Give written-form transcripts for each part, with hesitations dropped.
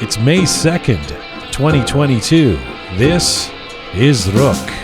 It's May 2nd, 2022. This is Roqe.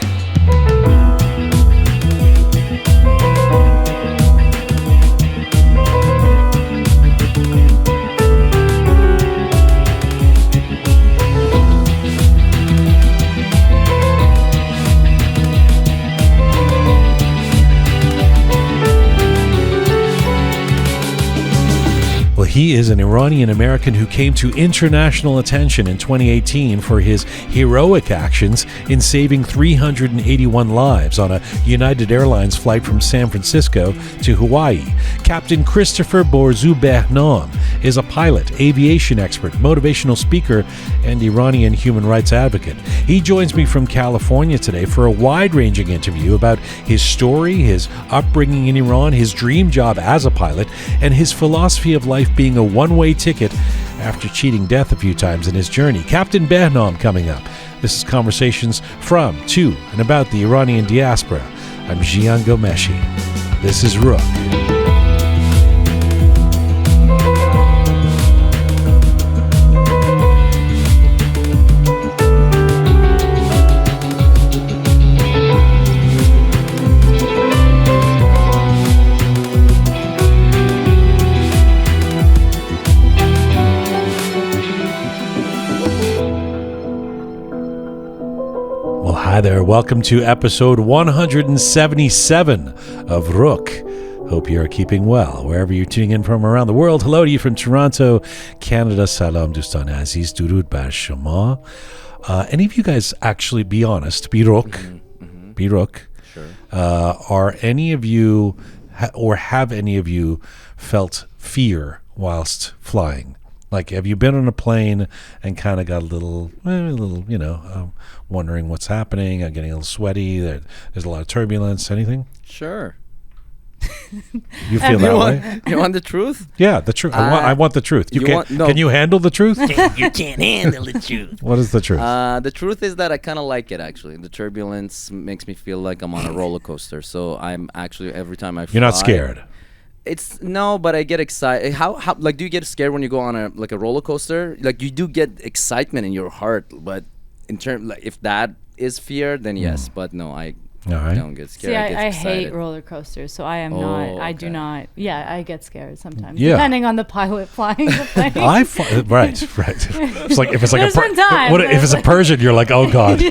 He is an Iranian American who came to international attention in 2018 for his heroic actions in saving 381 lives on a United Airlines flight from San Francisco to Hawaii. Captain Christopher Behnam is a pilot, aviation expert, motivational speaker, and Iranian human rights advocate. He joins me from California today for a wide-ranging interview about his story, his upbringing in Iran, his dream job as a pilot, and his philosophy of life being a one-way ticket after cheating death a few times in his journey. Captain Behnam coming up. This is Conversations from, to, and about the Iranian diaspora. I'm Jian Ghomeshi. This is Roqe. Hi there, welcome to episode 177 of Roqe. Hope you are keeping well, wherever you're tuning in from around the world. Hello to you from Toronto, Canada. Salam Dustan Aziz, Durud Bar Shama. Any of you guys actually, be honest, be Roqe, be Roqe. Sure. Are any of you, or have any of you felt fear whilst flying? Like, have you been on a plane and kind of got a little, wondering what's happening, getting a little sweaty, there's a lot of turbulence, anything? Sure. You feel that way? You want the truth? Yeah, the truth. I want the truth. Can you handle the truth? You can't handle the truth. What is the truth? The truth is that I kind of like it, actually. The turbulence makes me feel like I'm on a roller coaster. So I'm actually, every time I fly... You're not scared? But I get excited. How like, do you get scared when you go on a roller coaster? Like, you do get excitement in your heart, but in terms, like, if that is fear, then yes. But no, I don't get scared. See, I get I excited. hate roller coasters, so I am not. I do not. Yeah, I get scared sometimes, Yeah. depending on the pilot flying the plane. Right. It's like if it's like There's one time, if it's a Persian, you're like, oh god.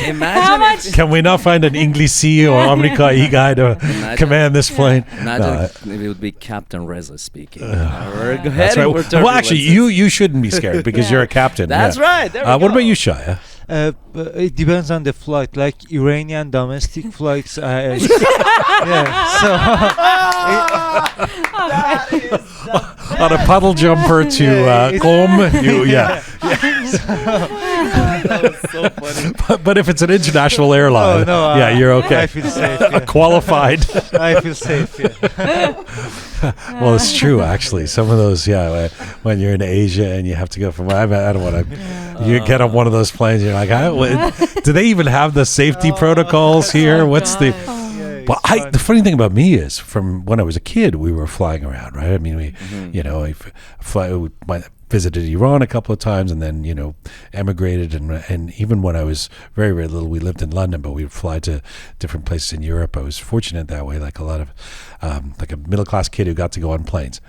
Imagine Can we not find an Inglisi or America guy to command this plane? Imagine if it would be Captain Reza speaking. Go That's ahead. right. Well, actually, you shouldn't be scared because you're a captain. That's right. There we What go. about you, Shaya? It depends on the flight. Like Iranian domestic flights, yeah. So on a puddle jumper to Qom, That was so funny. But if it's an international airline, you're okay. I feel safe. Yeah. Qualified. I feel safe. Yeah. Well, it's true, actually. Some of those, when you're in Asia and you have to go from, I don't want to, you get on one of those planes, you're like, do they even have the safety protocols here? What's the... Well, the funny thing about me is, from when I was a kid, we were flying around, right? I mean, we visited Iran a couple of times, and then emigrated, and even when I was very, very little, we lived in London, but we would fly to different places in Europe. I was fortunate that way, like a lot of like a middle class kid who got to go on planes,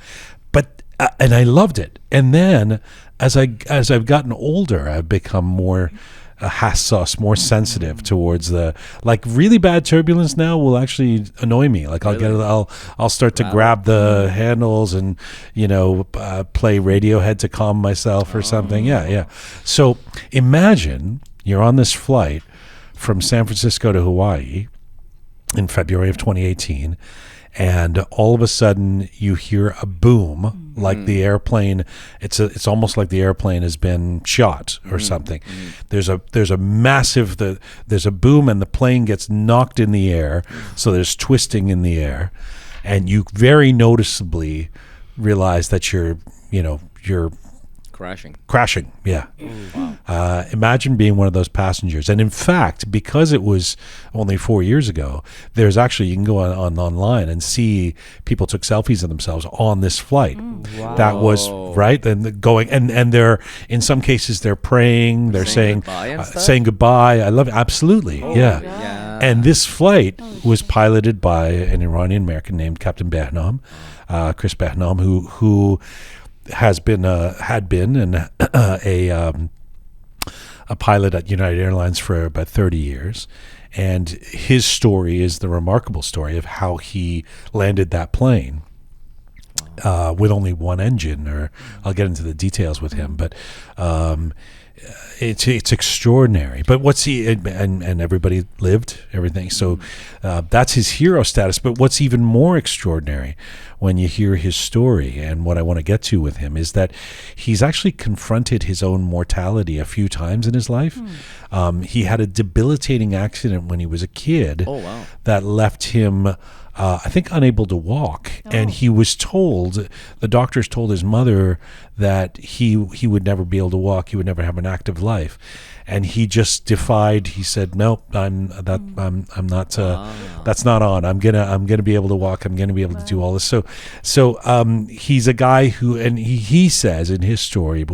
but and I loved it. And then as I've gotten older, I've become more hassos, more sensitive towards the, like, really bad turbulence now will actually annoy me. Like, I'll start to grab the handles and play Radiohead to calm myself or something. Yeah. So imagine you're on this flight from San Francisco to Hawaii in February of 2018, and all of a sudden you hear a boom, like the airplane. It's almost like the airplane has been shot or something. There's a massive there's a boom, and the plane gets knocked in the air. So there's twisting in the air, and you very noticeably realize that you're Crashing. Yeah. Wow. Imagine being one of those passengers. And in fact, because it was only 4 years ago, there's actually, you can go on online and see people took selfies of themselves on this flight. Wow. That was right. And going, and they're, in some cases, they're praying, they're saying goodbye. I love it. Absolutely. Yeah. And this flight was piloted by an Iranian American named Captain Behnam, Chris Behnam, who had been a pilot at United Airlines for about 30 years. And his story is the remarkable story of how he landed that plane with only one engine, or I'll get into the details with him, but it's extraordinary. But what's he, and everybody lived everything, so that's his hero status. But what's even more extraordinary when you hear his story, and what I want to get to with him, is that he's actually confronted his own mortality a few times in his life. He had a debilitating accident when he was a kid that left him I think unable to walk, and he was told, the doctors told his mother that he would never be able to walk, he would never have an active life, and he just defied. He said, "Nope, I'm not. That's not on. I'm gonna be able to walk. I'm gonna be able to do all this." So he's a guy who, and he says in his story,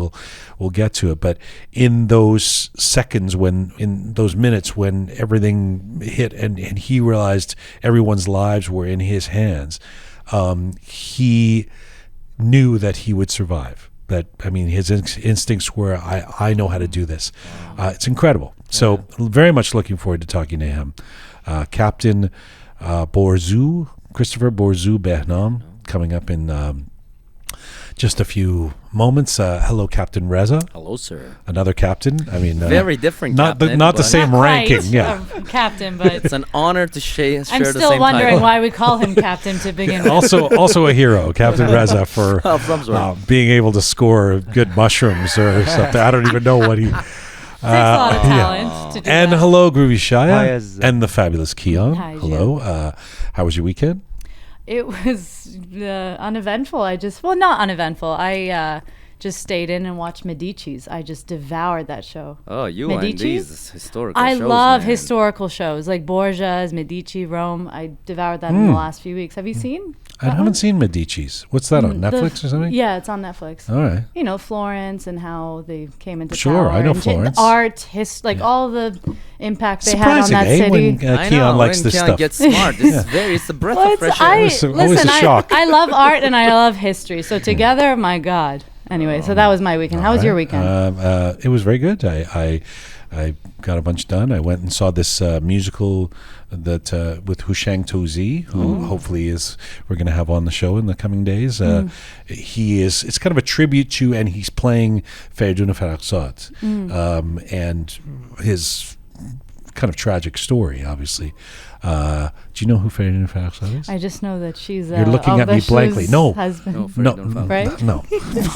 we'll get to it, but in those seconds, in those minutes when everything hit, and he realized everyone's lives were in his hands, he knew that he would survive. That, I mean, his instincts were, I know how to do this. It's incredible. So very much looking forward to talking to him. Captain Borzu, Christopher Borzu Behnam, coming up in just a few moments. Hello, Captain Reza. Hello, sir. Another captain. I mean, very different. Not captain, the same Not ranking. quite, Yeah. Captain, but It's an honor to share the same I'm still wondering title. why we call him Captain to begin with. Also a hero, Captain Reza, for from being able to score good mushrooms or something. I don't even know what he. Takes a lot of talent to do And that. hello, Groovy Shaya, Hi, Azza. and the fabulous Keon. Hi, Jim. Hello. How was your weekend? It was uneventful. Not uneventful. I just stayed in and watched Medici's. I just devoured that show. Oh, you Medici? and these historical I shows, love man. historical shows like Borgia's, Medici, Rome. I devoured that in the last few weeks. Have you seen? I haven't seen Medici's. What's that on Netflix or something? Yeah, it's on Netflix. All right. You know, Florence and how they came into Sure, power. I know and Florence. Art, all the impact they had on Surprising, that eh? city. When I Keon know, likes when this Keon stuff. gets smart. It's a breath Well, of fresh air. Always a shock. I love art and I love history. So together, my God. Anyway, so that was my weekend. How was your weekend? It was very good. I got a bunch done. I went and saw this musical that with Hushang Tozi, who hopefully we're going to have on the show in the coming days. It's kind of a tribute to, and he's playing Feridun Farrokhzad, and his kind of tragic story, obviously. Do you know who Feridun Farrokhzad is? I just know that she's You're looking at me blankly. No. Husband. No, Right? no.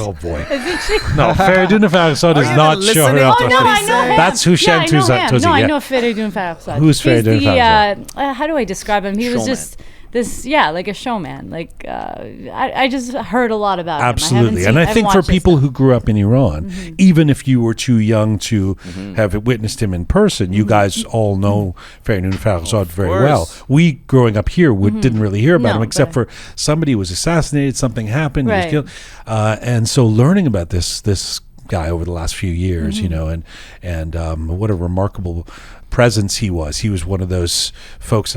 Oh boy. Isn't she? No, Feridun Farrokhzad is you not even showing listening? up. Oh, no, I know him. That's Hushang Tozi. No, I yeah. know Feridun Farrokhzad. Who's He's Feridun Farrokhzad? how do I describe him? He was Showman. just this, like a showman. Like I just heard a lot about Absolutely. him. And I think for people who grew up in Iran, even if you were too young to have witnessed him in person, you guys all know Feridun Farrokhzad very well. We, growing up here, didn't really hear about him, except for somebody was assassinated, something happened, he was Right. killed. And so learning about this guy over the last few years, and what a remarkable presence he was. He was one of those folks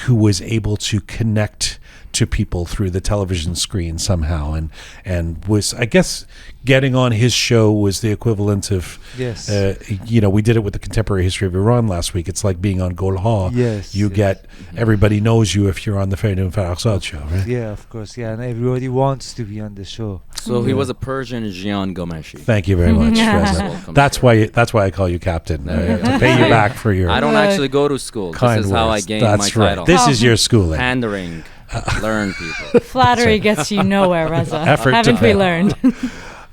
who was able to connect to people through the television screen somehow, and was, I guess, getting on his show was the equivalent of, Yes. We did it with the Contemporary History of Iran last week. It's like being on Golha. Yes, You yes. get, everybody knows you if you're on the Feridun Farrokhzad show, right? Yeah, of course. Yeah, and everybody wants to be on the show. So he was a Persian Jian Ghomeshi. Thank you very much, Reza. Welcome, That's sir. why I call you Captain, to pay you back for your I don't actually go to school. kind This is how I words. gained That's my right. title. This is your schooling. Pandering. Learn people. Flattery gets you nowhere, Reza. Effort to Haven't we fail. learned?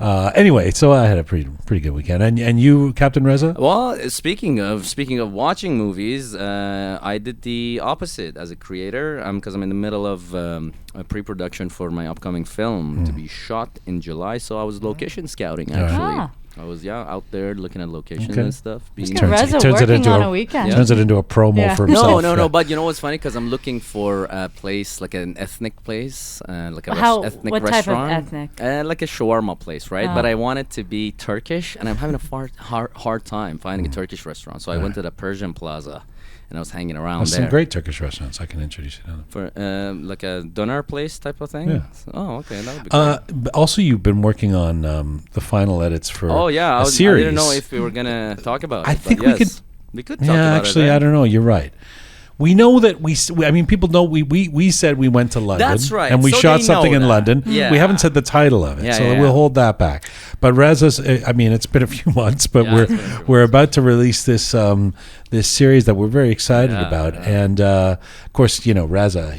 Anyway, so I had a pretty good weekend. And you, Captain Reza? Well, speaking of watching movies, I did the opposite as a creator. Because I'm in the middle of a pre-production for my upcoming film to be shot in July. So I was location scouting actually. Ah. I was out there looking at locations Okay. and stuff. Look at Reza working on a weekend. Turns it into a promo Yeah. for himself. No. Yeah. But you know what's funny? Because I'm looking for a place, like an ethnic place, like a ethnic What type of restaurant. ethnic? Like a shawarma place, right? Oh. But I want it to be Turkish, and I'm having a hard time finding a Turkish restaurant. So I went to the Persian Plaza, and I was hanging around There's there. some great Turkish restaurants I can introduce you to. For like a doner place type of thing. Yeah. Oh, okay, that would be great. But also, you've been working on the final edits for Oh yeah, a I series. didn't know if we were gonna talk about I it. think but we could- yes, we could talk about Yeah, it. actually, right? I don't know. You're right. We know that I mean, people know we said we went to London. That's right. And we So shot they something know in that. London. Yeah. We haven't said the title of it, Yeah, so yeah, we'll yeah. hold that back. But Reza's, I mean, it's been a few months, but Yeah, it's been a few we're about to release this this series that we're very excited Yeah, about. yeah. And of course, you know, Reza,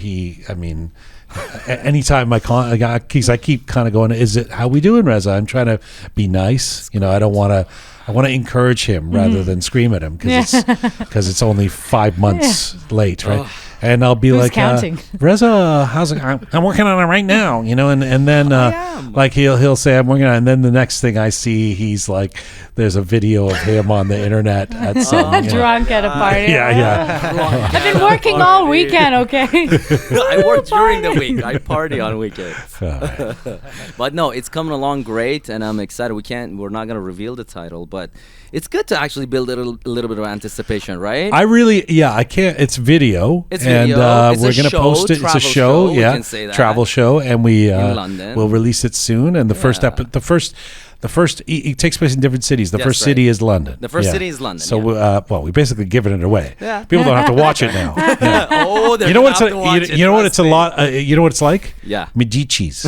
anytime I keep kind of going, is it how we doing, Reza? I'm trying to be nice. You know, I don't want to. I want to encourage him rather than scream at him because it's only 5 months late, right? And I'll be Who's like, counting? Reza, how's it? I'm working on it right now, you know. And then am. like he'll say I'm working on it, and then the next thing I see, he's like, there's a video of him on the internet at some you know. Drunk at a party. Yeah. I've been working all weekend, okay? I work during the week. I party on weekends. Uh, But no, it's coming along great, and I'm excited. We're not gonna reveal the title, but it's good to actually build a little bit of anticipation, right? I can't. It's video. It's and video. It's a we're gonna show, post it. It's a travel show. show, we Yeah, can say that. travel show, and we In London. we'll release it soon. And the first it takes place in different cities. The That's first right. city is London. The first city is London, So yeah. we basically given it away. Yeah. People don't have to watch it now. Yeah. Oh, You know what it's a lot. You know what it's like? Yeah. Medici's.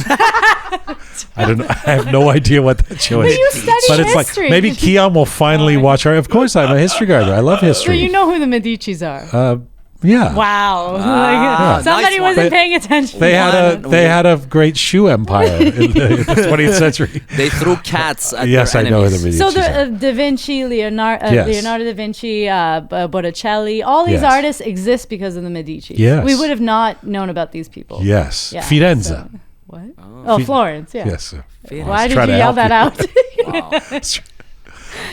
I don't know. I have no idea what that show is. But you study but it's history. like maybe Keon will finally watch our. Of course, I'm a history guy. I love So history. you know who the Medicis are. Yeah. Wow. Ah, Somebody nice one. wasn't paying attention. They had a great shoe empire in the 20th century. They threw cats at Yes, their I know enemies. the Medici. So the Da Vinci, Leonardo Yes. da Vinci, Botticelli, all these Yes. artists exist because of the Medici. Yes. We would have not known about these people. Yes. Yeah, Firenze. so- what? Oh, Florence. Yeah. Yes. Sir. Why did Try you to yell help that you. out?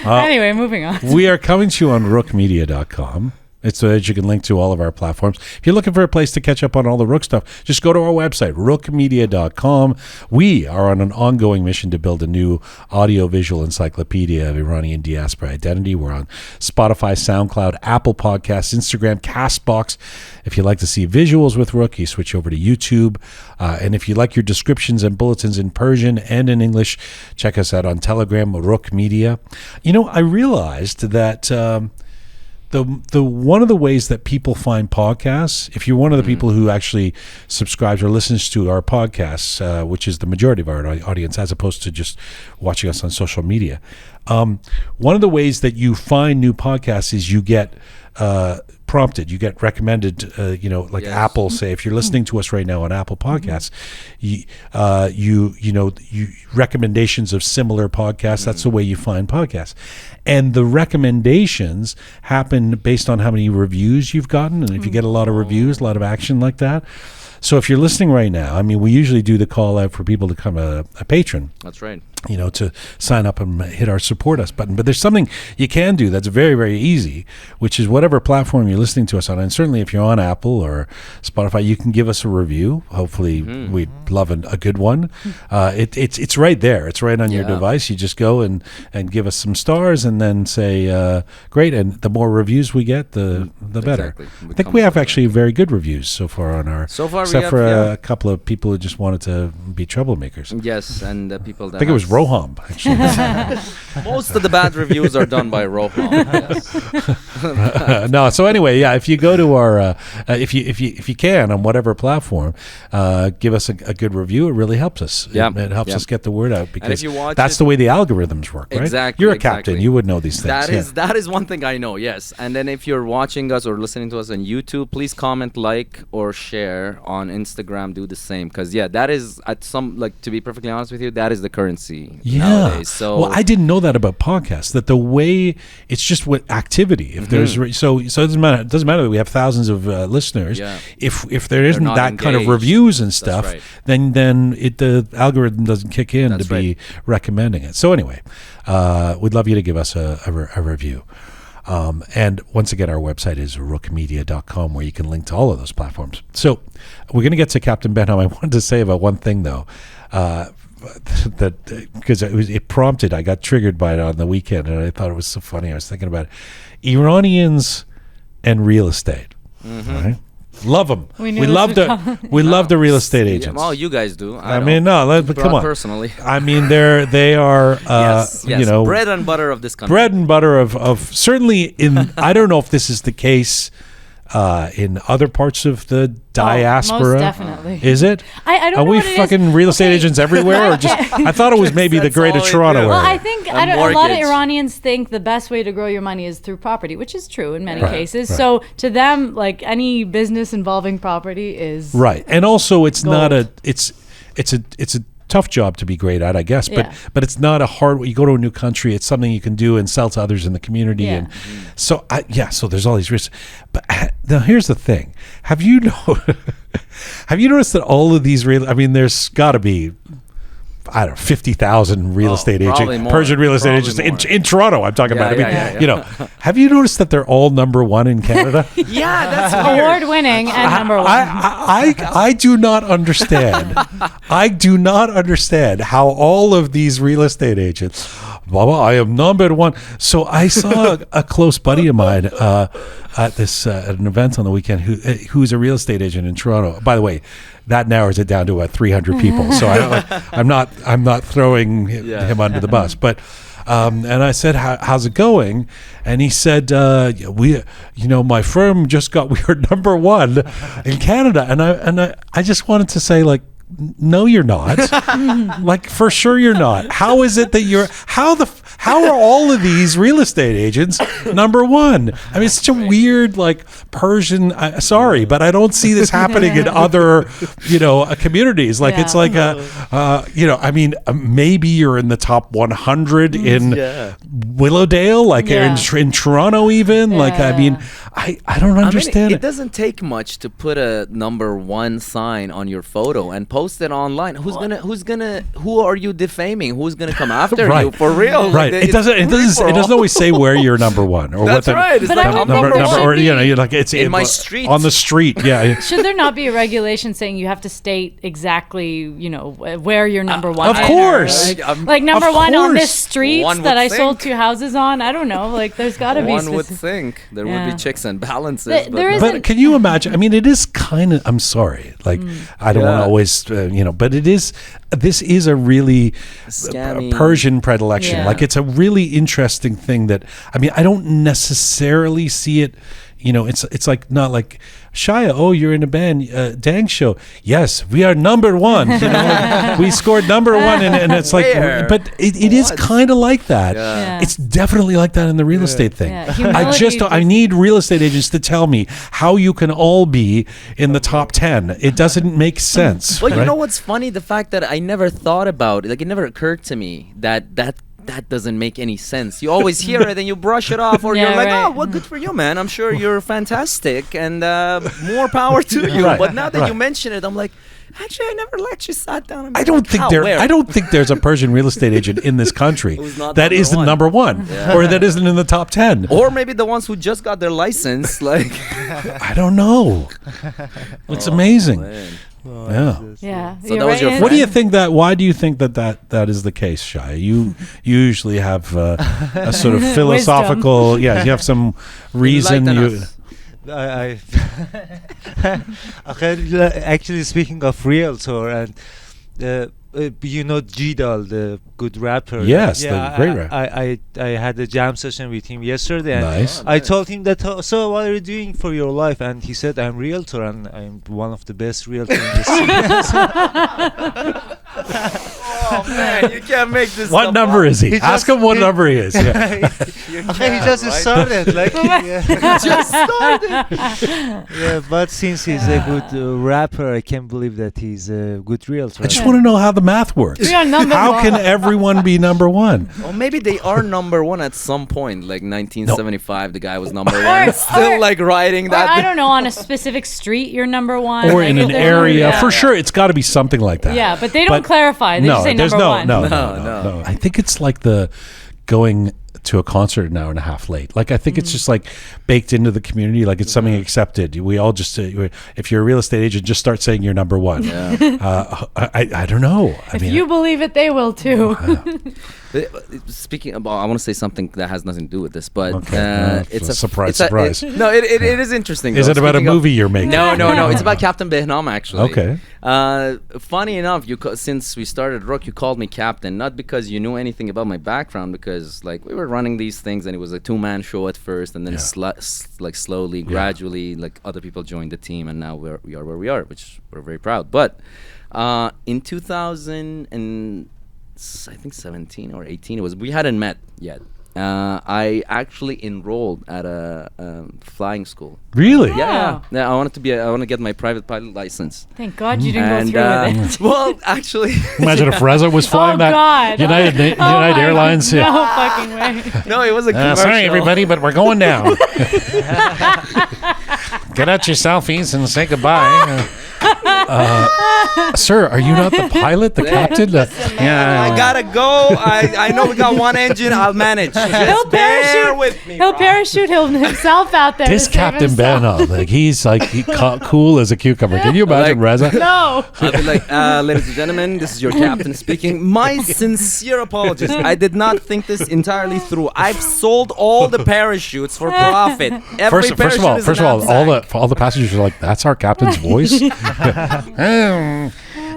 Anyway, moving on. We are coming to you on rookmedia.com. It's so that you can link to all of our platforms. If you're looking for a place to catch up on all the Rook stuff, just go to our website, rookmedia.com. We are on an ongoing mission to build a new audiovisual encyclopedia of Iranian diaspora identity. We're on Spotify, SoundCloud, Apple Podcasts, Instagram, CastBox. If you like to see visuals with Rook, you switch over to YouTube. And if you like your descriptions and bulletins in Persian and in English, check us out on Telegram, Rook Media. You know, I realized that... The one of the ways that people find podcasts, if you're one of the people who actually subscribes or listens to our podcasts, which is the majority of our audience, as opposed to just watching us on social media, one of the ways that you find new podcasts is you get prompted, you get recommended, like Yes. Apple, say, if you're listening to us right now on Apple Podcasts, you recommendations of similar podcasts. That's the way you find podcasts. And the recommendations happen based on how many reviews you've gotten. And if you get a lot of reviews, a lot of action like that. So if you're listening right now, I mean, we usually do the call out for people to become a patron. That's right. You know, to sign up and hit our support us button. But there's something you can do that's very, very easy, which is whatever platform you're listening to us on. And certainly if you're on Apple or Spotify, you can give us a review. Hopefully we'd love a good one. It's right there. It's right on your Yeah. device. You just go and give us some stars and then say, great. And the more reviews we get, the better. Exactly. I think we have actually very good reviews so far on our... So far we except have, for yeah. a couple of people who just wanted to be troublemakers. Yes, and the people that I think it was Roham, actually. most of the bad reviews are done by Roqe. Yes. No, so anyway, yeah. If you go to our, if you can on whatever platform, give us a good review. It really helps us. Yeah. It helps Yeah. us get the word out because you watch that's it- the way the algorithms work, right? Exactly, You're a exactly. captain. You would know these things. That is one thing I know. Yes, and then if you're watching us or listening to us on YouTube, please comment, like, or share on Instagram. Do the same because that is at some to be perfectly honest with you, that is the currency technology Yeah. nowadays. So well, I didn't know that about podcasts. That the way it's just what activity. If there's so it doesn't matter. It doesn't matter that we have thousands of listeners. Yeah. If there isn't not that kind of engaged. reviews and That's stuff, right. then the algorithm doesn't kick in That's to be recommending it. So anyway, we'd love you to give us a review. And once again, our website is roqemedia.com, where you can link to all of those platforms. So we're going to get to Captain Behnam. I wanted to say about one thing, though, that because it prompted, I got triggered by it on the weekend, and I thought it was so funny. I was thinking about it. Iranians and real estate. Right? Love them. We knew We this love would the come. we love the real estate agents. Well, you guys do. I mean, no, but come on. Personally, I mean, they are yes, you know, bread and butter of this country. bread and butter of certainly in I don't know if this is the case in other parts of the diaspora. most definitely. Is it? I don't Are know we what it is. fucking real estate Okay. agents everywhere, or just? I thought it was maybe the That's Greater all we Toronto do. area. Well, I think A a lot of mortgage. Iranians think the best way to grow your money is through property, which is true in many Right, cases. right. So to them, like any business involving property is Right, and also it's not Gold. it's a tough job to be great at, I guess, Yeah. but it's not a hard. You go to a new country, it's something you can do and sell to others in the community, Yeah. and so so there's all these risks. But now here's the thing: have you have you noticed that all of these real? I mean, there's got to be. I don't know, 50,000 real estate probably agents, more, Persian real estate probably agents more. in Toronto. I'm talking Yeah, about. I mean, yeah, yeah. you know, have you noticed that they're all number one in Canada? Yeah, that's weird. award winning and number one. I do not understand. I do not understand how all of these real estate agents, blah, blah, I am number one. So I saw a close buddy of mine at an event on the weekend who's a real estate agent in Toronto. By the way, that narrows it down to about 300 people. So I'm not throwing him under the bus, but. And I said, how's it going? And he said, my firm just we're number one in Canada. And I just wanted to say, like, no, you're not. Like, for sure you're not. How is it that how are all of these real estate agents number one? I mean, it's such a weird, like, Persian, sorry, but I don't see this happening in other, communities. Like, it's like I mean, maybe you're in the top 100 in Willowdale, like in Toronto even. Like, I mean, I don't understand it doesn't take much to put a number one sign on your photo and post it online. Who are you defaming? Who's gonna come after Right. you for real? Right. Like, It doesn't always say where you're number one or That's what the right. It's But like I would number, think there or should be- you're like it's In my street. on the street. Yeah. Should there not be a regulation saying you have to state exactly, where you're number one? Of in, or, course. like number Of one on this course. street One that would I sold think. 2 houses on. I don't know. Like there's got to be one would specific. think there would Yeah. be checks and balances. There but is no. But can you imagine? I mean, it is kind of. I'm sorry. Like, I don't want to Yeah. always, but it is. This is a really Scammy. Persian predilection. Yeah. Like, it's a really interesting thing that. I mean, I don't necessarily see it. It's like not like Shia. Oh, you're in a band, Dang Show. Yes, we are number one. Like, we scored number one, and it's like, Where? but it is What? kind of like that. Yeah. It's definitely like that in the real estate thing. Yeah. Humility I need real estate agents to tell me how you can all be in the top 10. It doesn't make sense. Well, you right? know what's funny? The fact that I never thought about it, like it never occurred to me that doesn't make any sense. You always hear it and you brush it off, or Yeah, you're like, right. oh, well, good for you, man. I'm sure you're fantastic, and more power to you. Right, But now that you right. mention it, I'm like, actually, I never actually sat down and I don't think where? I don't think there's a Persian real estate agent in this country Who's not that number isn't one. number one, or that isn't in the top 10. Or maybe the ones who just got their license, like. I don't know. It's amazing. Man. Yeah. Yeah. So that was your What do you think why do you think that is the case, Shia? You usually have a sort of philosophical, you have some reason. Enlighten You, us. I actually speaking of realtor and G-Dal, the good rapper. Yes, the great rapper. I had a jam session with him yesterday, and Nice. I told him that. So what are you doing for your life? And he said, I'm realtor, and I'm one of the best realtor in the city. Oh man, you can't make this. What stuff number up. is he? Ask him what number he is. Yeah. Okay, he just started. Like, Just started. yeah, but since he's a good rapper, I can't believe that he's a good realtor. I just want to know how the math works. We are number How one. can everyone be number one? Or maybe they are number one at some point, like 1975. The guy was number Or- one, still or- like riding Or, that. I don't know, on a specific street, you're number one. Or like, in if an there's area. yeah. For sure, it's got to be something like that. Yeah, but they don't But- clarify. They just say there's number no, one. no. I think it's like the going to a concert an hour and a half late. Like I think it's just like baked into the community. Like it's something accepted. We all just, if you're a real estate agent, just start saying you're number one. I don't know. I If mean, you believe it, they will too. Speaking about, I want to say something that has nothing to do with this, but Okay. it's a surprise, it's surprise. it is interesting. is though. it about a Speaking of- movie you're making? No. It's about Captain Behnam, actually. Okay. Funny enough, since we started Roqe, you called me Captain, not because you knew anything about my background, because like we were running these things, and it was a 2-man show at first, and then slowly, gradually, like other people joined the team, and now we are where we are, which we're very proud. But in 2000 and I think 17 or 18, we hadn't met yet. I actually enrolled at a flying school. Really? Wow. Yeah. I want to get my private pilot license. Thank God you didn't go And through with it. well, actually, Imagine if Reza was flying Oh, that God. United Oh my Airlines. God. Yeah. No fucking way. no, it was a commercial. Sorry, everybody, but we're going down. Get out your selfies and say goodbye. Sir, are you not the pilot, the captain? I gotta go. I know we got one engine. I'll manage. He'll Just bear parachute. with me. He'll bro. parachute himself out there. This to save Captain himself. Behnam, like he's like cool as a cucumber. Can you imagine, Like- Reza? No. I'll be like, ladies and gentlemen, this is your captain speaking. My sincere apologies. I did not think this entirely through. I've sold all the parachutes for profit. Every First of all, all the passengers are like, "That's our captain's voice."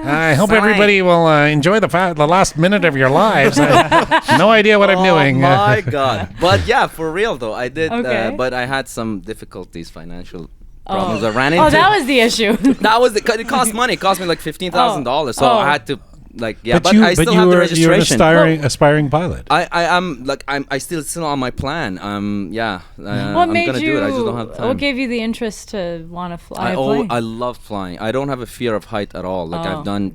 I hope Fine. everybody will enjoy the last minute of your lives. No idea what I'm doing. Oh my god! But yeah, for real though, I did. Okay. But I had some difficulties, financial problems. I ran into. Oh, that was the issue. That was it. Cost money. It cost me like $15,000. So Oh. I had to but I still have the registration. You're an aspiring pilot. I still on my plan. What I'm made gonna you? do it. I just don't have the time. What gave you the interest to want to fly a I plane? love flying. I don't have a fear of height at all. Like Oh, I've done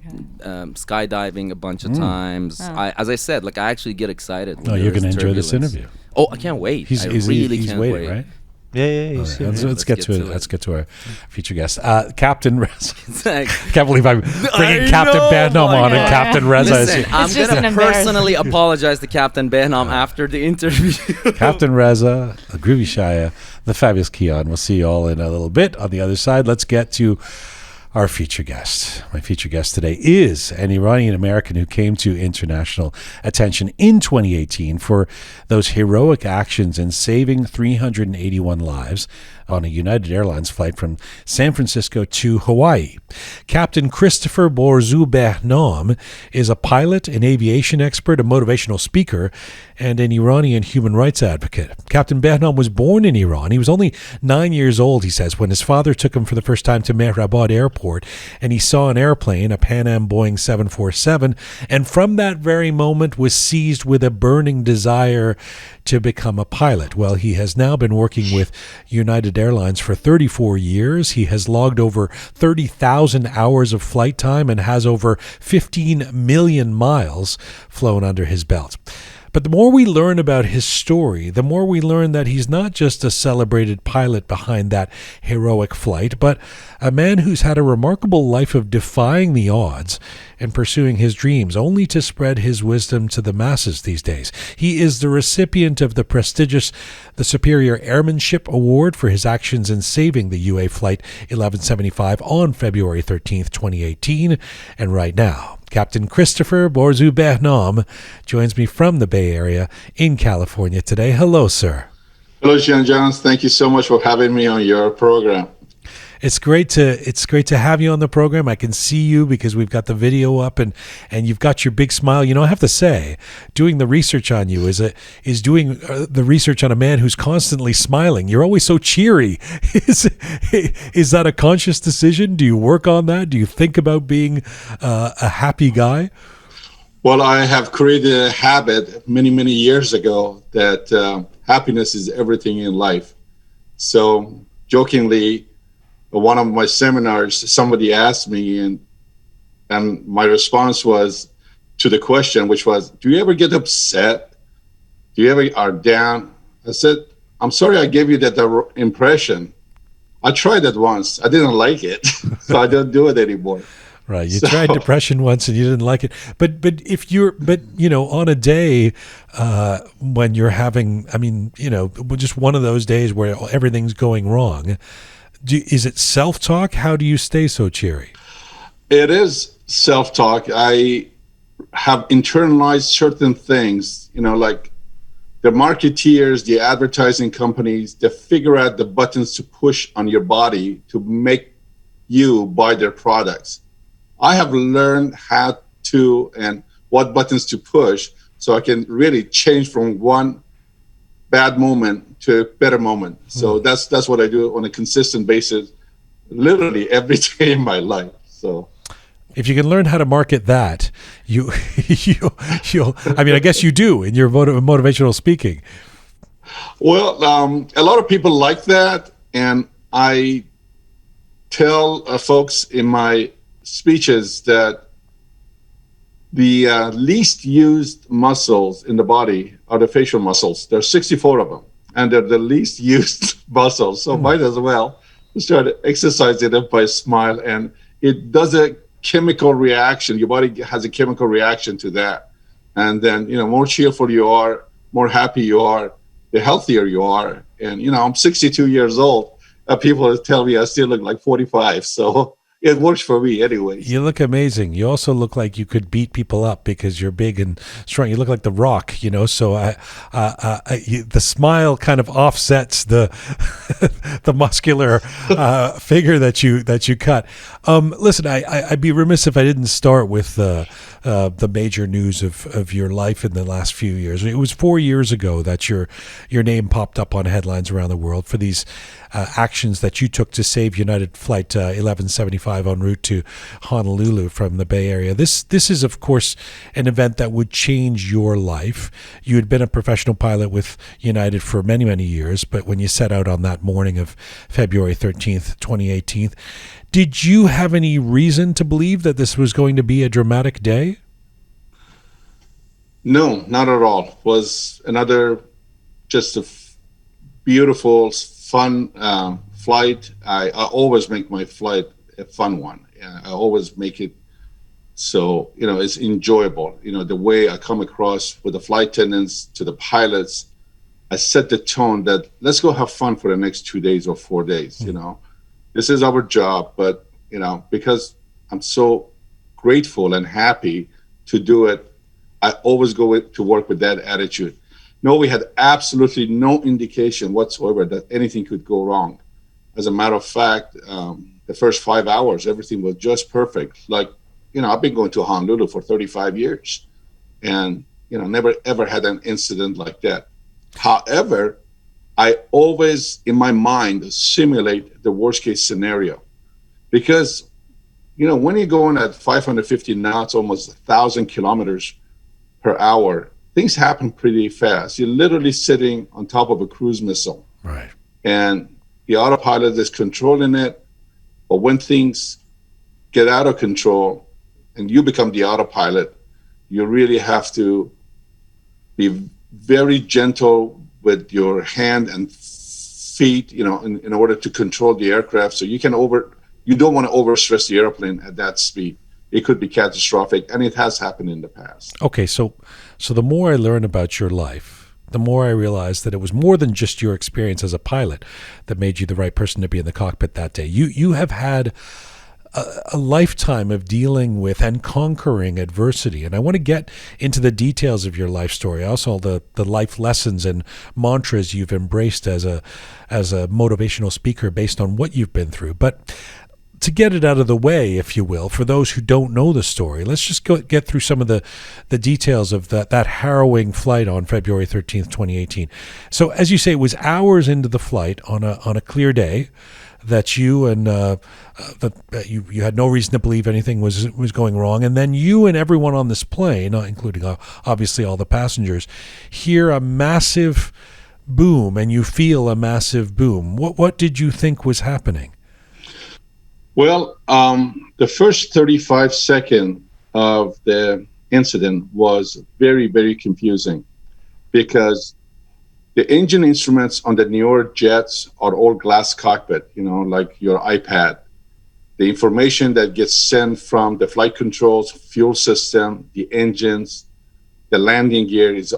skydiving a bunch of times. Oh. As I said, like I actually get excited. When Oh, you're there's going to enjoy this turbulence. interview. Oh, I can't wait. I really he's can't waiting, wait. right? Yeah. All right, let's Let's get get to to it. it. Let's get to our feature guest, Captain Reza. It's like, Can't believe I'm bringing Captain know, Behnam my on, and God. Captain Reza listen, is I'm It's just gonna an embarrassment. personally apologize to Captain Behnam after the interview. Captain Reza, the Groovy Shaya, the fabulous Keon. We'll see you all in a little bit on the other side. Let's get to our feature guest. My feature guest today is an Iranian American who came to international attention in 2018 for those heroic actions in saving 381 lives on a United Airlines flight from San Francisco to Hawaii. Captain Christopher Behnam is a pilot, an aviation expert, a motivational speaker, and an Iranian human rights advocate. Captain Behnam was born in Iran. He was only 9 years old, he says, when his father took him for the first time to Mehrabad Airport, and he saw an airplane, a Pan Am Boeing 747, and from that very moment was seized with a burning desire to become a pilot. Well, he has now been working with United Airlines for 34 years. He has logged over 30,000 hours of flight time and has over 15 million miles flown under his belt. But the more we learn about his story, the more we learn that he's not just a celebrated pilot behind that heroic flight, but a man who's had a remarkable life of defying the odds and pursuing his dreams, only to spread his wisdom to the masses these days. He is the recipient of the prestigious the Superior Airmanship Award for his actions in saving the UA Flight 1175 on February 13th, 2018. And right now, Captain Christopher Behnam joins me from the Bay Area in California today. Hello, sir. Hello, Jian Jones. Thank you so much for having me on your program. It's great to have you on the program. I can see you because we've got the video up, and you've got your big smile. You know, I have to say, doing the research on you is doing the research on a man who's constantly smiling. You're always so cheery. Is that a conscious decision? Do you work on that? Do you think about being a happy guy? Well, I have created a habit many, many years ago that happiness is everything in life. So, jokingly, one of my seminars, somebody asked me, and my response was to the question, which was, "Do you ever get upset? Do you ever are down?" I said, "I'm sorry I gave you that impression. I tried it once. I didn't like it, so I don't do it anymore." Right. You tried depression once and you didn't like it. But on a day when you're having, just one of those days where everything's going wrong, is it self-talk? How do you stay so cheery? It is self-talk. I have internalized certain things, like the marketeers, the advertising companies, they figure out the buttons to push on your body to make you buy their products. I have learned how to and what buttons to push so I can really change from one bad moment to a better moment. So that's what I do on a consistent basis, literally every day in my life. So if you can learn how to market that, you'll I guess you do in your motivational speaking. Well, a lot of people like that, and I tell folks in my speeches that the least used muscles in the body are the facial muscles. There's 64 of them, and they're the least used muscles. So might as well start exercising them by smile, and it does a chemical reaction. Your body has a chemical reaction to that, and then more cheerful you are, more happy you are, the healthier you are. And I'm 62 years old. People tell me I still look like 45. So it works for me anyway. You look amazing. You also look like you could beat people up because you're big and strong. You look like The Rock, So the smile kind of offsets the the muscular figure that you cut. Listen, I'd be remiss if I didn't start with the major news of your life in the last few years. It was 4 years ago that your name popped up on headlines around the world for these actions that you took to save United Flight 1175 en route to Honolulu from the Bay Area. This is, of course, an event that would change your life. You had been a professional pilot with United for many, many years, but when you set out on that morning of February 13th, 2018, did you have any reason to believe that this was going to be a dramatic day? No, not at all. It was another just a beautiful, fun flight. I always make my flight a fun one. I always make it so, it's enjoyable. The way I come across with the flight attendants to the pilots, I set the tone that let's go have fun for the next 2 days or 4 days, This is our job, but, because I'm so grateful and happy to do it, I always go to work with that attitude. No, we had absolutely no indication whatsoever that anything could go wrong. As a matter of fact, the first 5 hours, everything was just perfect. Like, I've been going to Honolulu for 35 years and, never ever had an incident like that. However, I always, in my mind, simulate the worst case scenario because, when you're going at 550 knots, almost 1,000 kilometers per hour, things happen pretty fast. You're literally sitting on top of a cruise missile. Right. And the autopilot is controlling it. But when things get out of control and you become the autopilot, you really have to be very gentle with your hand and feet, in order to control the aircraft. So you don't want to overstress the airplane at that speed. It could be catastrophic, and it has happened in the past. Okay, so the more I learn about your life, the more I realize that it was more than just your experience as a pilot that made you the right person to be in the cockpit that day. You have had a lifetime of dealing with and conquering adversity, and I want to get into the details of your life story. Also, the life lessons and mantras you've embraced as a motivational speaker based on what you've been through. But to get it out of the way, if you will, for those who don't know the story, let's just get through some of the details of that harrowing flight on February 13th, 2018. So as you say, it was hours into the flight on a clear day. that you and that you had no reason to believe anything was going wrong, and then you and everyone on this plane, including obviously all the passengers, hear a massive boom, and you feel a massive boom. What did you think was happening? Well, the first 35 seconds of the incident was very, very confusing because the engine instruments on the newer jets are all glass cockpit, like your iPad. The information that gets sent from the flight controls, fuel system, the engines, the landing gear is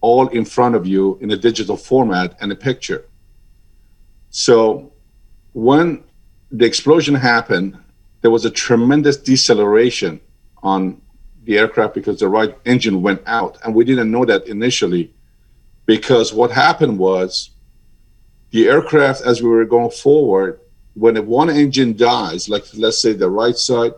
all in front of you in a digital format and a picture. So when the explosion happened, there was a tremendous deceleration on the aircraft because the right engine went out. And we didn't know that initially because what happened was the aircraft, as we were going forward, when one engine dies, like let's say the right side,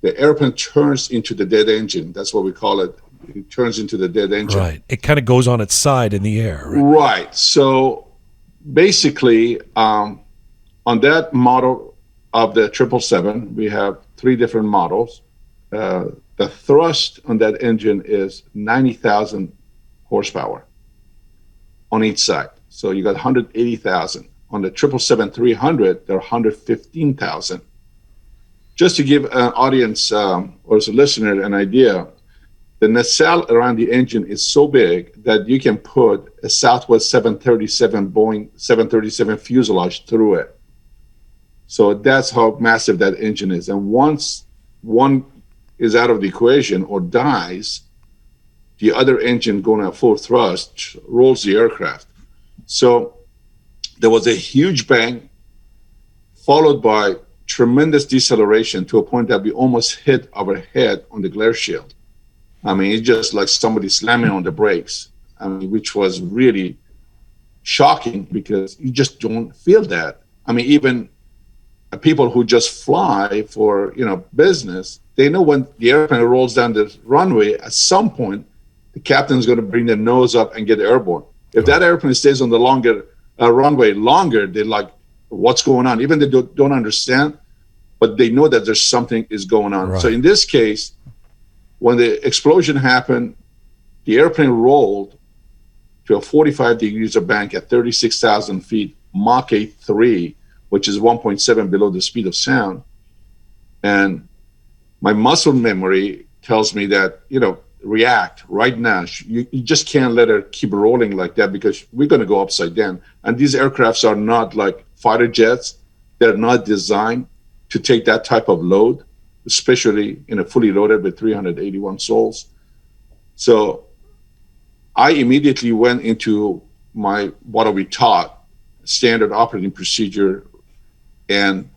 the airplane turns into the dead engine. That's what we call it. It turns into the dead engine. Right. It kind of goes on its side in the air. Right. So basically, on that model of the 777, we have 3 different models. The thrust on that engine is 90,000 horsepower on each side. So you got 180,000. On the 777-300, there are 115,000. Just to give an audience or as a listener an idea, the nacelle around the engine is so big that you can put a Southwest 737 Boeing 737 fuselage through it. So that's how massive that engine is. And once one is out of the equation or dies, the other engine going at full thrust rolls the aircraft. So there was a huge bang followed by tremendous deceleration to a point that we almost hit our head on the glare shield. I mean, it's just like somebody slamming on the brakes, which was really shocking because you just don't feel that. I mean, even people who just fly for, business, they know when the airplane rolls down the runway, at some point, the captain's going to bring their nose up and get airborne. If that airplane stays on the longer runway longer, they're like, what's going on? Even they don't understand, but they know that there's something is going on. Right. So in this case, when the explosion happened, the airplane rolled to a 45 degrees of bank at 36,000 feet, Mach 3, which is 1.7 below the speed of sound. And my muscle memory tells me that, react right now. You just can't let her keep rolling like that because we're going to go upside down. And these aircrafts are not like fighter jets. They're not designed to take that type of load, especially in a fully loaded with 381 souls. So I immediately went into what are we taught, standard operating procedure, and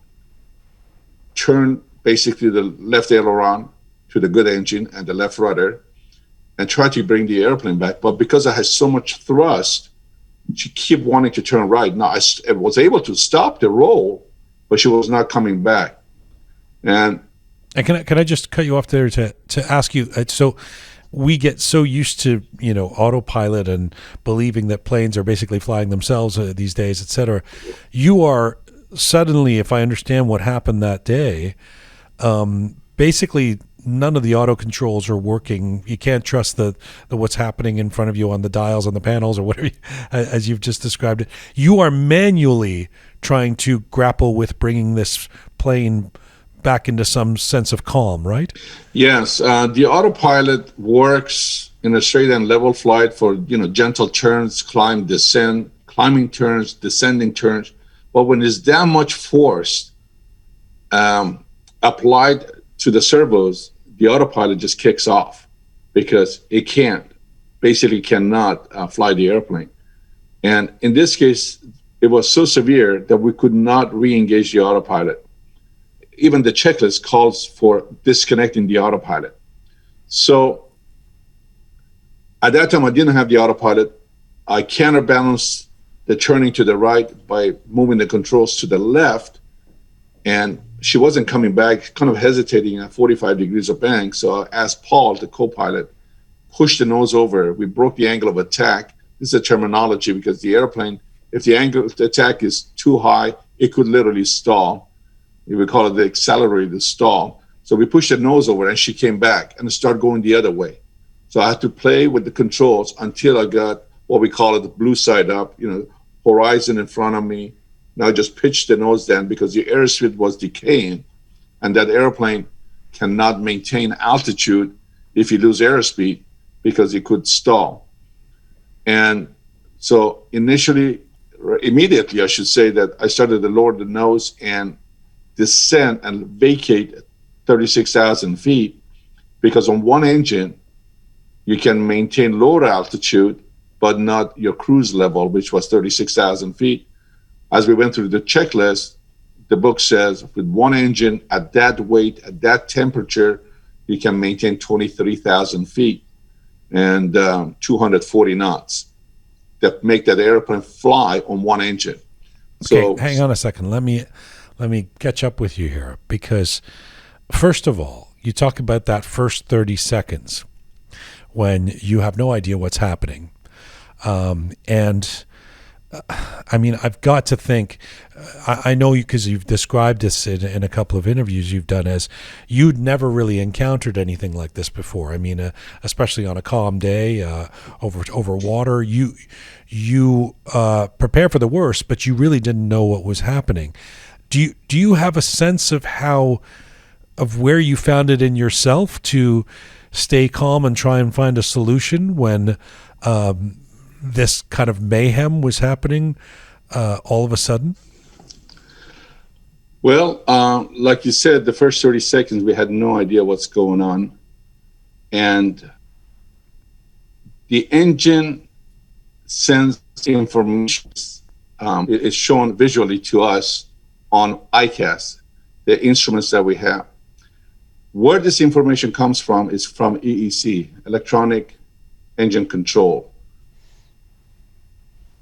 turned basically the left aileron to the good engine and the left rudder and tried to bring the airplane back. But because I had so much thrust, she kept wanting to turn right. Now, I was able to stop the roll, but she was not coming back. And can I just cut you off there to ask you, so we get so used to, autopilot and believing that planes are basically flying themselves these days, et cetera. You are suddenly, if I understand what happened that day, basically none of the auto controls are working. You can't trust the what's happening in front of you on the dials on the panels or whatever, as you've just described it. You are manually trying to grapple with bringing this plane back into some sense of calm, right? Yes, the autopilot works in a straight and level flight for gentle turns, climb, descend, climbing turns, descending turns. But when there's that much force applied to the servos, the autopilot just kicks off because it basically cannot fly the airplane. And in this case, it was so severe that we could not re-engage the autopilot. Even the checklist calls for disconnecting the autopilot. So at that time, I didn't have the autopilot. I counterbalanced the turning to the right by moving the controls to the left, and she wasn't coming back, kind of hesitating at 45 degrees of bank. So I asked Paul, the co-pilot, push the nose over. We broke the angle of attack. This is a terminology because the airplane, if the angle of attack is too high, it could literally stall. We would call it the accelerated stall. So we pushed the nose over and she came back and started going the other way. So I had to play with the controls until I got what we call it the blue side up, horizon in front of me. Now I just pitched the nose down because the airspeed was decaying, and that airplane cannot maintain altitude if you lose airspeed because it could stall. And so immediately, I should say that I started to lower the nose and descend and vacate 36,000 feet, because on one engine, you can maintain lower altitude, but not your cruise level, which was 36,000 feet. As we went through the checklist, the book says with one engine at that weight, at that temperature, you can maintain 23,000 feet and 240 knots that make that airplane fly on one engine. Okay, So hang on a second. Let me catch up with you here, because first of all, you talk about that first 30 seconds when you have no idea what's happening. I mean, I've got to think, I know you, because you've described this in a couple of interviews you've done, as you'd never really encountered anything like this before. I mean, especially on a calm day, over water, you prepare for the worst, but you really didn't know what was happening. Do you have a sense of where you found it in yourself to stay calm and try and find a solution when this kind of mayhem was happening all of a sudden? Well, like you said, the first 30 seconds, we had no idea what's going on. And the engine sends information. It's shown visually to us on ICAS, the instruments that we have. Where this information comes from is from EEC, Electronic Engine Control.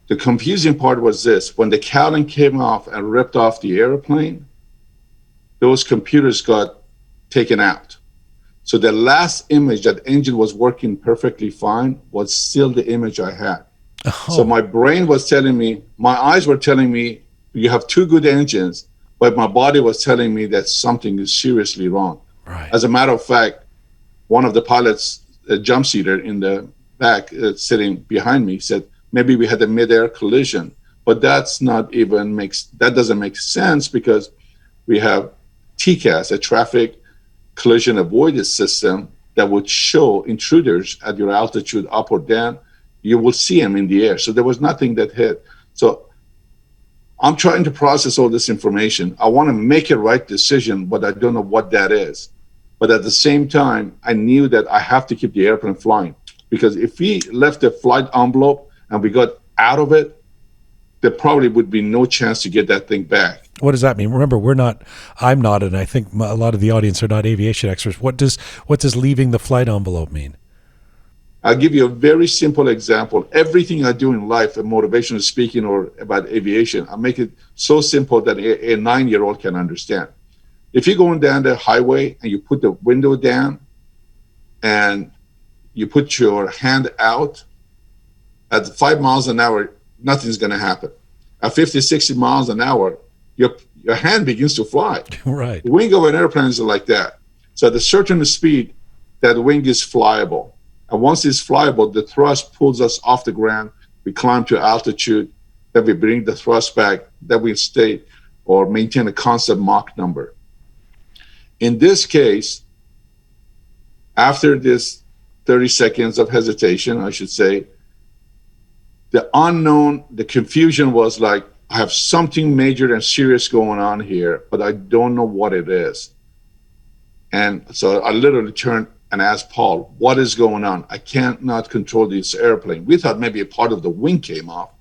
The confusing part was this: when the cowling came off and ripped off the airplane, those computers got taken out. So the last image, that engine was working perfectly fine, was still the image I had. Oh. So my brain was telling me, my eyes were telling me, you have two good engines, but my body was telling me that something is seriously wrong. Right. As a matter of fact, one of the pilots, a jump seater in the back, sitting behind me, said, maybe we had a mid-air collision, but that doesn't make sense, because we have TCAS, a traffic collision avoidance system, that would show intruders at your altitude up or down. You will see them in the air. So there was nothing that hit. So I'm trying to process all this information. I want to make a right decision, but I don't know what that is. But at the same time, I knew that I have to keep the airplane flying, because if we left the flight envelope and we got out of it, there probably would be no chance to get that thing back. What does that mean? Remember, I'm not, and I think a lot of the audience are not aviation experts. What does leaving the flight envelope mean? I'll give you a very simple example. Everything I do in life, motivational speaking or about aviation, I make it so simple that a 9-year-old can understand. If you're going down the highway and you put the window down and you put your hand out, at 5 miles an hour, nothing's going to happen. At 50, 60 miles an hour, your hand begins to fly. Right. The wing of an airplane is like that. So at a certain speed, that wing is flyable. And once it's flyable, the thrust pulls us off the ground. We climb to altitude, then we bring the thrust back, then we stay or maintain a constant Mach number. In this case, after this 30 seconds of hesitation, I should say, the unknown, the confusion was like, I have something major and serious going on here, but I don't know what it is. And so I literally turned and asked Paul, what is going on? I can't not control this airplane. We thought maybe a part of the wing came off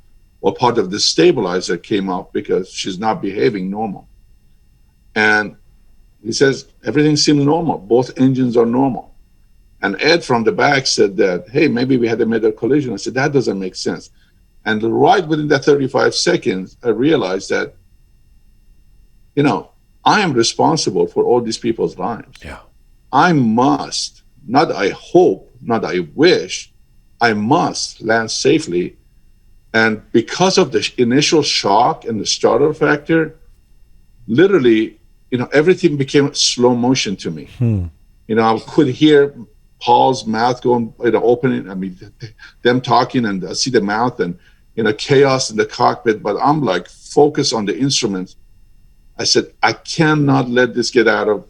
or part of the stabilizer came off because she's not behaving normal. And he says, everything seems normal. Both engines are normal. And Ed from the back said that, hey, maybe we had a mid-air collision. I said, that doesn't make sense. And right within that 35 seconds, I realized that, I am responsible for all these people's lives. Yeah. I must, not I hope, not I wish, I must land safely. And because of the initial shock and the startle factor, literally, everything became slow motion to me. I could hear Paul's mouth going, opening. I mean, them talking, and I see the mouth and, chaos in the cockpit. But I'm like focused on the instruments. I said, I cannot let this get out of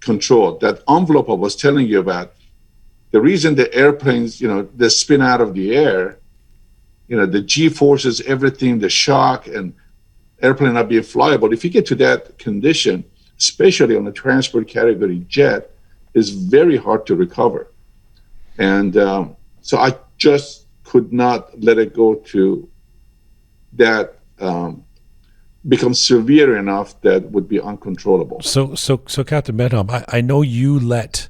control. That envelope I was telling you about, the reason the airplanes, they spin out of the air, the G forces, everything, the shock, and airplane not being flyable. If you get to that condition, especially on a transport category jet, is very hard to recover. And so I just could not let it go to that become severe enough that would be uncontrollable. So Captain Behnam, I know you let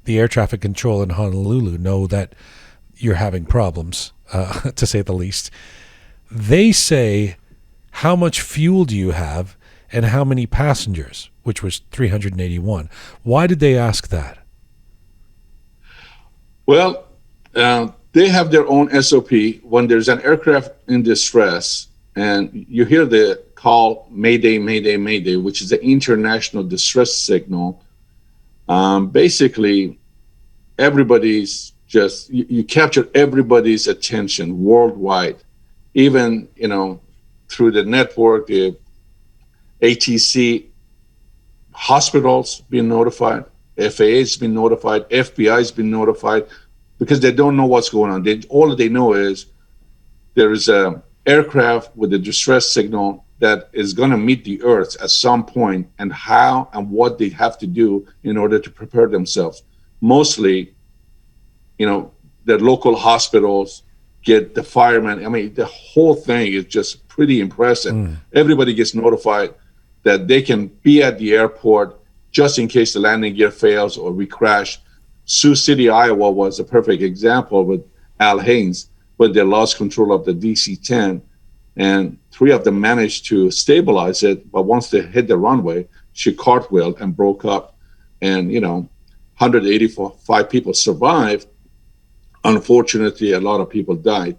the air traffic control in Honolulu know that you're having problems, to say the least. They say, how much fuel do you have and how many passengers, which was 381. Why did they ask that? Well, they have their own SOP. When there's an aircraft in distress and you hear the call, Mayday, Mayday, Mayday, which is the international distress signal, basically everybody's just, you capture everybody's attention worldwide, even, through the network, the ATC, hospitals being notified, FAA's been notified, FBI's been notified, because they don't know what's going on. All they know is there is a aircraft with a distress signal that is going to meet the Earth at some point, and how and what they have to do in order to prepare themselves. Mostly, the local hospitals get the firemen. I mean, the whole thing is just pretty impressive. Everybody gets notified that they can be at the airport just in case the landing gear fails or we crash. Sioux City, Iowa was a perfect example with Al Haynes, when they lost control of the DC-10, and 3 of them managed to stabilize it, but once they hit the runway, she cartwheeled and broke up, and 185 people survived. Unfortunately, a lot of people died.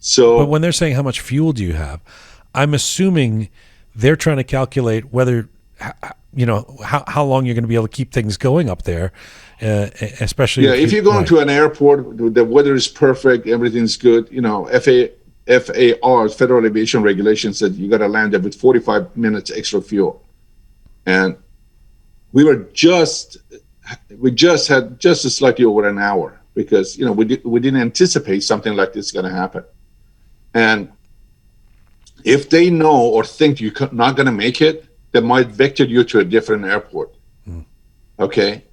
So, but when they're saying how much fuel do you have, I'm assuming they're trying to calculate whether, how long you're going to be able to keep things going up there, especially. Yeah, if you go into an airport, the weather is perfect, everything's good. FAR, Federal Aviation Regulations, said you got to land there with 45 minutes extra fuel, and we just had just slightly over an hour, because we didn't anticipate something like this going to happen. And if they know or think you're not going to make it, they might vector you to a different airport. Okay,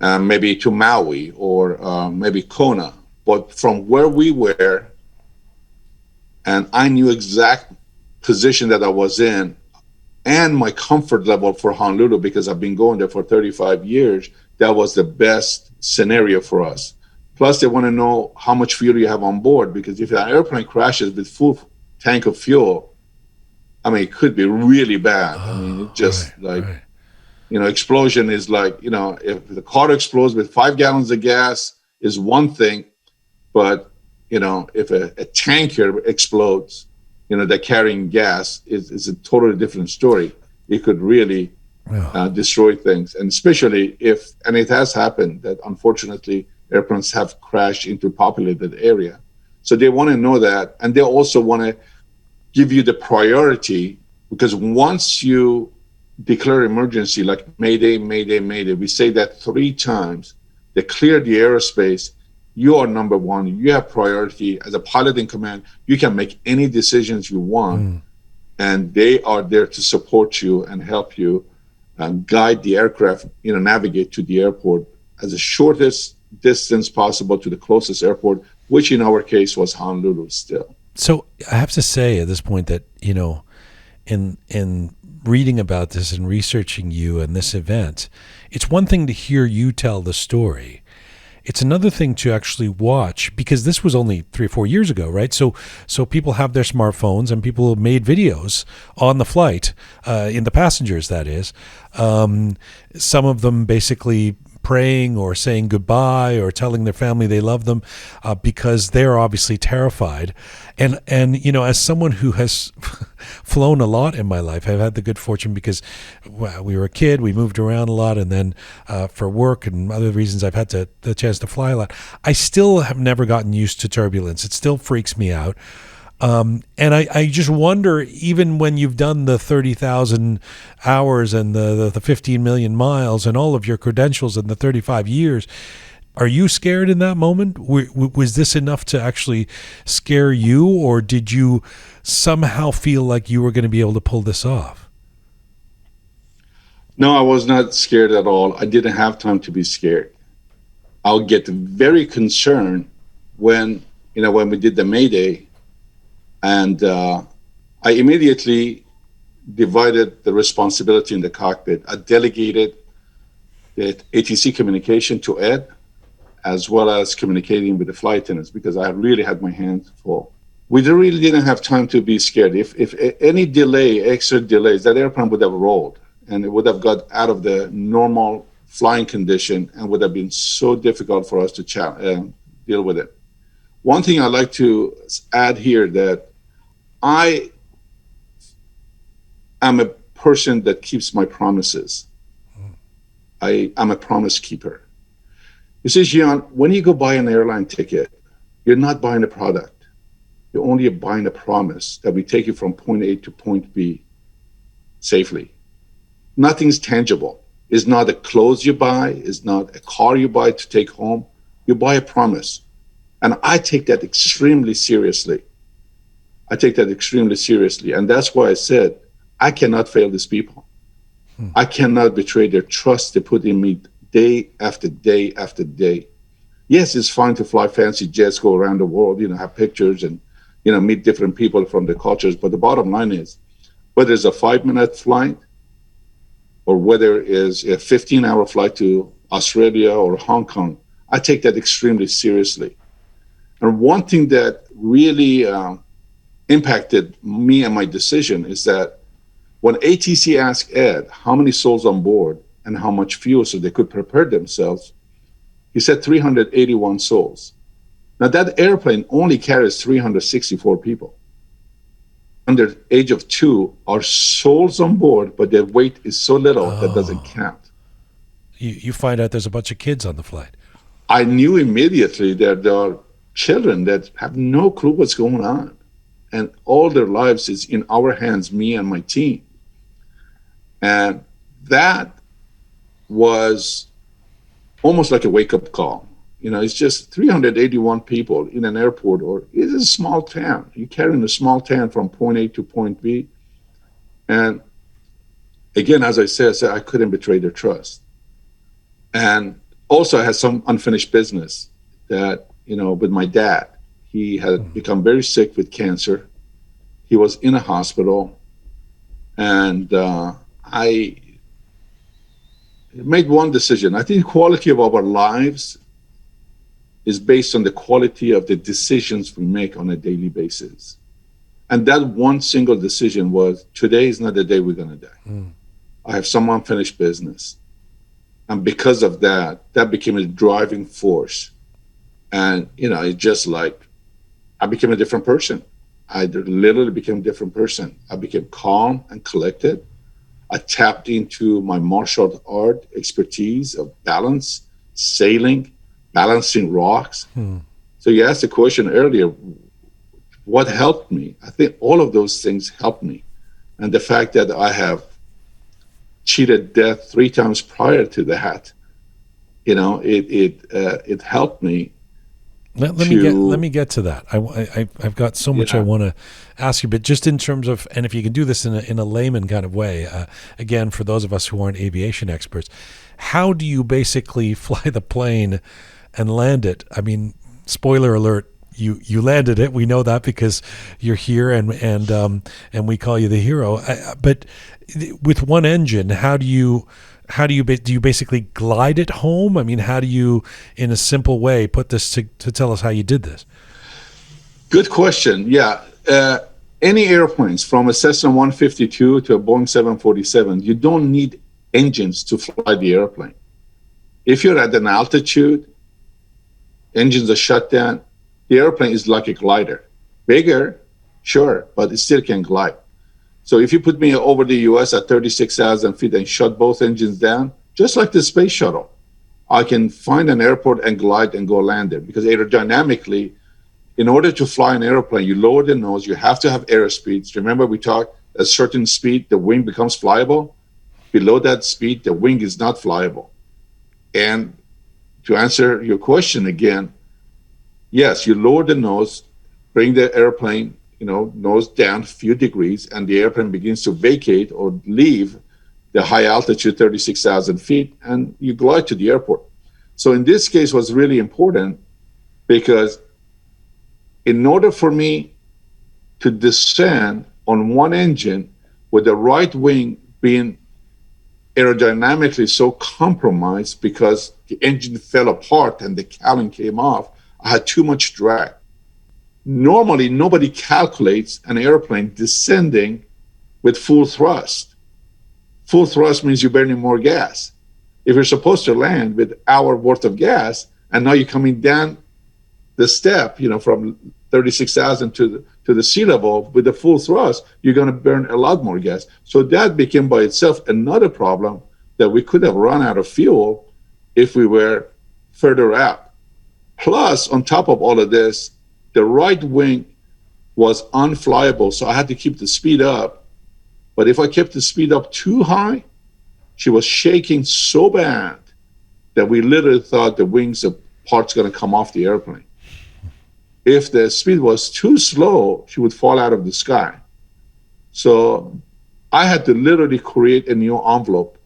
maybe to Maui or maybe Kona. But from where we were, and I knew exact position that I was in, and my comfort level for Honolulu, because I've been going there for 35 years, that was the best scenario for us. Plus, they want to know how much fuel you have on board, because if an airplane crashes with full tank of fuel, I mean, it could be really bad. I mean, it just explosion is like, if the car explodes with 5 gallons of gas is one thing, but, if a tanker explodes, they're carrying gas, is a totally different story. It could really destroy things. And especially and it has happened that unfortunately airplanes have crashed into populated area. So they want to know that. And they also want to give you the priority, because once you declare emergency, like Mayday, Mayday, Mayday, we say that 3 times, they clear the airspace, you are number one, you have priority. As a pilot in command, you can make any decisions you want, and they are there to support you and help you and guide the aircraft, navigate to the airport as the shortest distance possible to the closest airport, which in our case was Honolulu still. So I have to say at this point that, in reading about this and researching you and this event, it's one thing to hear you tell the story. It's another thing to actually watch, because this was only 3 or 4 years ago, right? So people have their smartphones, and people have made videos on the flight, in the passengers, that is. Some of them basically praying or saying goodbye or telling their family they love them, because they're obviously terrified. And you know, as someone who has flown a lot in my life, I've had the good fortune because we were a kid, we moved around a lot, and then for work and other reasons, I've had the chance to fly a lot. I still have never gotten used to turbulence. It still freaks me out. And I just wonder, even when you've done the 30,000 hours and the 15 million miles and all of your credentials in the 35 years, are you scared in that moment? Was this enough to actually scare you, or did you somehow feel like you were going to be able to pull this off? No, I was not scared at all. I didn't have time to be scared. I'll get very concerned when we did the Mayday, and I immediately divided the responsibility in the cockpit. I delegated the ATC communication to Ed, as well as communicating with the flight attendants, because I really had my hands full. We really didn't have time to be scared. If any delay, extra delays, that airplane would have rolled, and it would have got out of the normal flying condition and would have been so difficult for us to deal with it. One thing I'd like to add here, that I am a person that keeps my promises. I'm a promise keeper. You see, Jian, when you go buy an airline ticket, you're not buying a product. You're only buying a promise that we take you from point A to point B safely. Nothing's tangible. It's not a clothes you buy. It's not a car you buy to take home. You buy a promise. And I take that extremely seriously. And that's why I said, I cannot fail these people. I cannot betray their trust they put in me day after day after day. Yes, it's fine to fly fancy jets, go around the world, have pictures and, meet different people from the cultures. But the bottom line is, whether it's a 5-minute flight or whether it's a 15-hour flight to Australia or Hong Kong, I take that extremely seriously. And one thing that really impacted me and my decision is that when ATC asked Ed how many souls on board and how much fuel so they could prepare themselves, he said 381 souls. Now that airplane only carries 364 people. Under the age of 2 are souls on board, but their weight is so little that doesn't count. You find out there's a bunch of kids on the flight. I knew immediately that there are children that have no clue what's going on. And all their lives is in our hands, me and my team. And that was almost like a wake-up call. It's just 381 people in an airport, or it's a small town. You're carrying a small town from point A to point B. And again, as I said, I couldn't betray their trust. And also I had some unfinished business that, with my dad. He had become very sick with cancer. He was in a hospital. And I made one decision. I think the quality of our lives is based on the quality of the decisions we make on a daily basis. And that one single decision was, today is not the day we're going to die. I have some unfinished business. And because of that became a driving force. And, it's just like, I became a different person. I literally became a different person. I became calm and collected. I tapped into my martial art expertise of balance, sailing, balancing rocks. So you asked the question earlier, what helped me? I think all of those things helped me. And the fact that I have cheated death 3 times prior to that, it helped me. Let me get to that. I've got so much I want to ask you, but just in terms of, and if you can do this in a layman kind of way, again, for those of us who aren't aviation experts, how do you basically fly the plane and land it? I mean, spoiler alert, you landed it. We know that because you're here and we call you the hero. But with one engine, do you basically glide it home? I mean, how do you, in a simple way, put this to tell us how you did this? Good question. Yeah. Any airplanes from a Cessna 152 to a Boeing 747, you don't need engines to fly the airplane. If you're at an altitude, engines are shut down, the airplane is like a glider. Bigger, sure, but it still can glide. So if you put me over the US at 36,000 feet and shut both engines down, just like the space shuttle, I can find an airport and glide and go land there. Because aerodynamically, in order to fly an airplane, you lower the nose, you have to have airspeeds. Remember we talked at a certain speed, the wing becomes flyable. Below that speed, the wing is not flyable. And to answer your question again, yes, you lower the nose, bring the airplane, nose down a few degrees, and the airplane begins to vacate or leave the high altitude, 36,000 feet, and you glide to the airport. So in this case, was really important because in order for me to descend on one engine with the right wing being aerodynamically so compromised because the engine fell apart and the cowling came off, I had too much drag. Normally, nobody calculates an airplane descending with full thrust. Full thrust means you're burning more gas. If you're supposed to land with hour worth of gas, and now you're coming down the step, from 36,000 to the sea level with the full thrust, you're going to burn a lot more gas. So that became by itself another problem that we could have run out of fuel if we were further out. Plus, on top of all of this, the right wing was unflyable, so I had to keep the speed up. But if I kept the speed up too high, she was shaking so bad that we literally thought the wings of parts going to come off the airplane. If the speed was too slow, she would fall out of the sky. So I had to literally create a new envelope,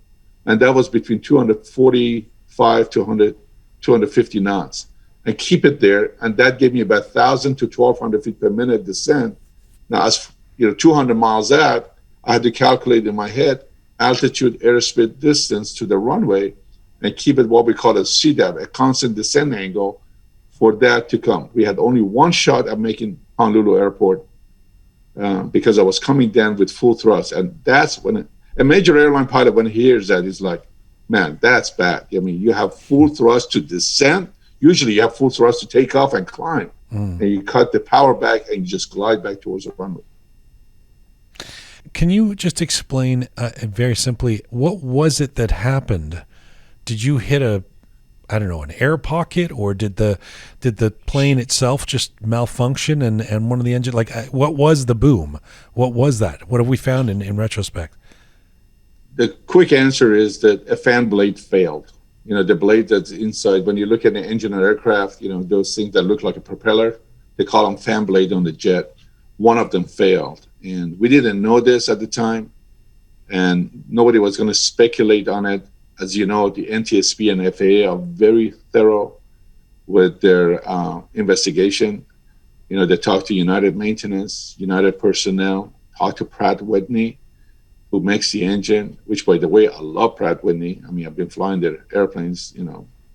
and that was between 245 to 250 knots, and keep it there. And that gave me about 1,000 to 1,200 feet per minute descent. Now, as 200 miles out, I had to calculate in my head altitude, airspeed, distance to the runway, and keep it what we call a CDAV, a constant descent angle, for that to come. We had only one shot at making Honolulu Airport because I was coming down with full thrust. And that's when a major airline pilot, when he hears that, he's like, man, that's bad. I mean, you have full thrust to descend. Usually you have full thrust to take off and climb. And you cut the power back and you just glide back towards the runway. Can you just explain very simply, what was it that happened? Did you hit an air pocket, or did the plane itself just malfunction and one of the engine, what was the boom? What was that? What have we found in retrospect? The quick answer is that a fan blade failed. The blade that's inside, when you look at an engine or aircraft, those things that look like a propeller, they call them fan blade on the jet. One of them failed. And we didn't know this at the time, and nobody was going to speculate on it. As you know, the NTSB and FAA are very thorough with their investigation. They talk to United Maintenance, United Personnel, talk to Pratt Whitney, who makes the engine, which, by the way, I love Pratt Whitney. I mean, I've been flying their airplanes,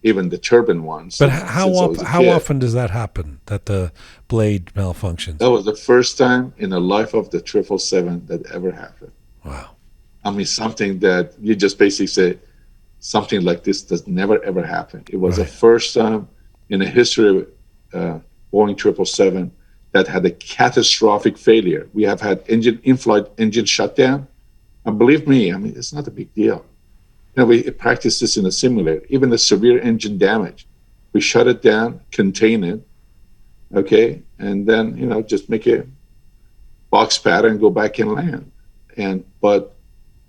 even the turbine ones. But how often does that happen, that the blade malfunctions? That was the first time in the life of the 777 that ever happened. Wow. I mean, something that you just basically say, something like this does never, ever happen. It was the first time in the history of Boeing 777 that had a catastrophic failure. We have had in-flight engine shutdown. And believe me, I mean, it's not a big deal. We practiced this in a simulator. Even the severe engine damage, we shut it down, contain it, okay, and then just make a box pattern and go back and land. But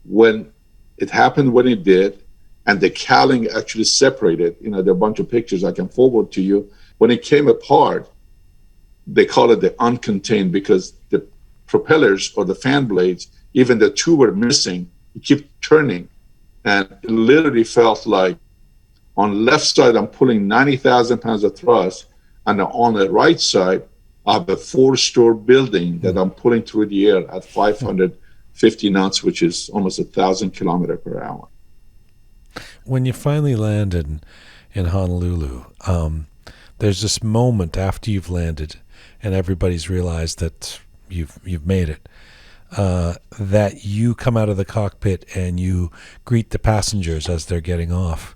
when it happened, when it did, and the cowling actually separated, there are a bunch of pictures I can forward to you. When it came apart, they call it the uncontained, because the propellers or the fan blades, even the two were missing. You keep turning. And it literally felt like on the left side, I'm pulling 90,000 pounds of thrust. And on the right side, I have a 4-story building that I'm pulling through the air at 550 knots, which is almost 1,000 kilometers per hour. When you finally landed in Honolulu, there's this moment after you've landed and everybody's realized that you've made it. That you come out of the cockpit and you greet the passengers as they're getting off.